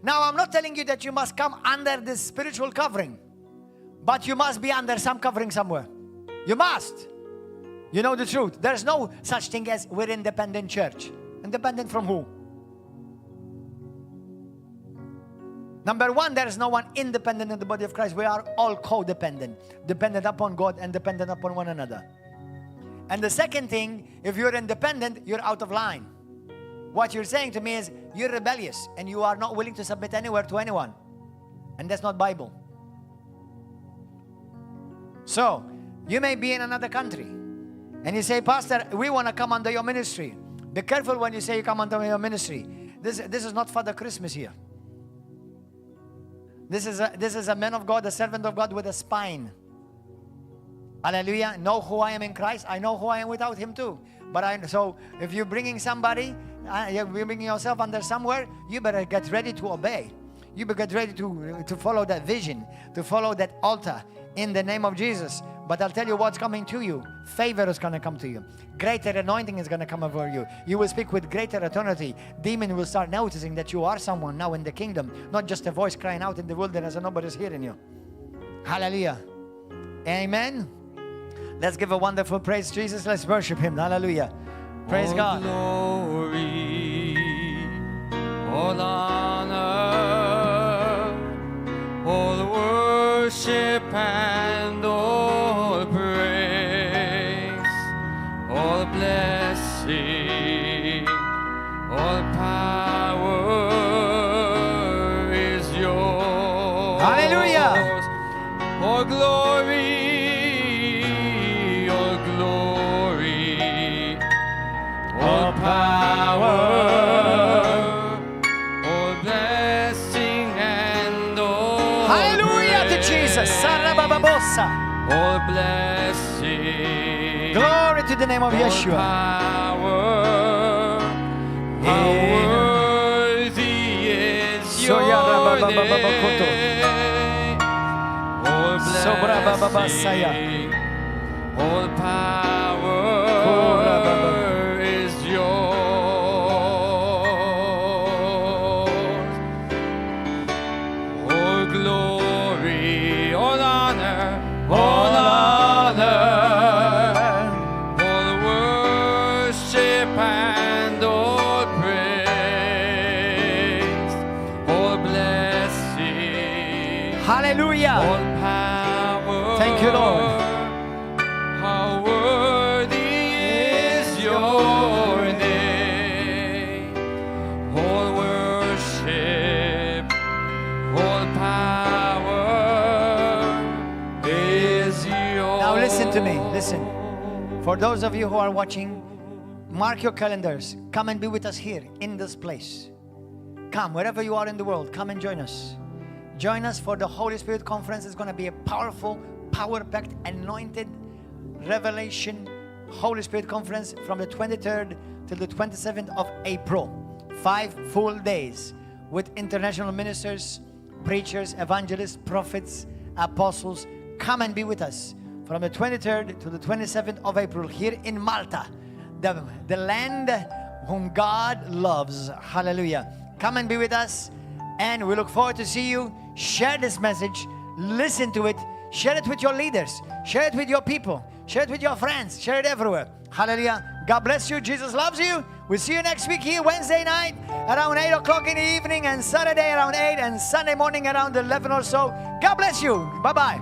A: Now, I'm not telling you that you must come under this spiritual covering, but you must be under some covering somewhere. You must. You know the truth. There's no such thing as we're independent church. Independent from who? Number one, there is no one independent in the body of Christ. We are all codependent, dependent upon God and dependent upon one another. And the second thing, if you're independent, you're out of line. What you're saying to me is you're rebellious and you are not willing to submit anywhere to anyone. And that's not Bible. So, you may be in another country and you say, Pastor, we want to come under your ministry. Be careful when you say you come under your ministry. This is not Father Christmas here. This is a man of God, a servant of God with a spine. Hallelujah. Know who I am in Christ. I know who I am without Him too. So if you're bringing somebody, you're bringing yourself under somewhere, you better get ready to obey. You better get ready to follow that vision, to follow that altar in the name of Jesus. But I'll tell you what's coming to you. Favor is going to come to you. Greater anointing is going to come over you. You will speak with greater authority. Demon will start noticing that you are someone now in the kingdom, not just a voice crying out in the wilderness and nobody's hearing you. Hallelujah. Amen. Let's give a wonderful praise to Jesus. Let's worship Him. Hallelujah. Praise God.
B: Glory, all honor, all worship and all praise, all blessing, all power is yours.
A: Hallelujah.
B: All glory, all power, all blessing and all
A: Hallelujah to
B: praise,
A: Jesus. Sarabababosa.
B: all blessing,
A: Glory to the name of
B: all
A: Yeshua.
B: power, how worthy is
A: So
B: your
A: yarababababakoto.
B: name, all
A: Sobrabababasaya.
B: blessing, all power
A: Korababa.
B: is yours. All glory, all honor, all worship and all praise, all blessing,
A: Hallelujah.
B: all power.
A: Thank you, Lord.
B: How worthy is your name, all worship, all power is yours.
A: Now listen to me. Listen. For those of you who are watching, mark your calendars. Come and be with us here in this place. Come, wherever you are in the world, come and join us. Join us for the Holy Spirit Conference. It's going to be a powerful, power-packed, anointed Revelation Holy Spirit Conference from the 23rd till the 27th of April. 5 full days with international ministers, preachers, evangelists, prophets, apostles. Come and be with us from the 23rd to the 27th of April here in Malta, the land whom God loves. Hallelujah. Come and be with us, and we look forward to see you. Share this message, listen to it, share it with your leaders, share it with your people, share it with your friends, share it everywhere. Hallelujah. God bless you. Jesus loves you. We'll see you next week here Wednesday night around 8 o'clock in the evening, and Saturday around 8, and Sunday morning around 11 or so. God bless you. Bye-bye.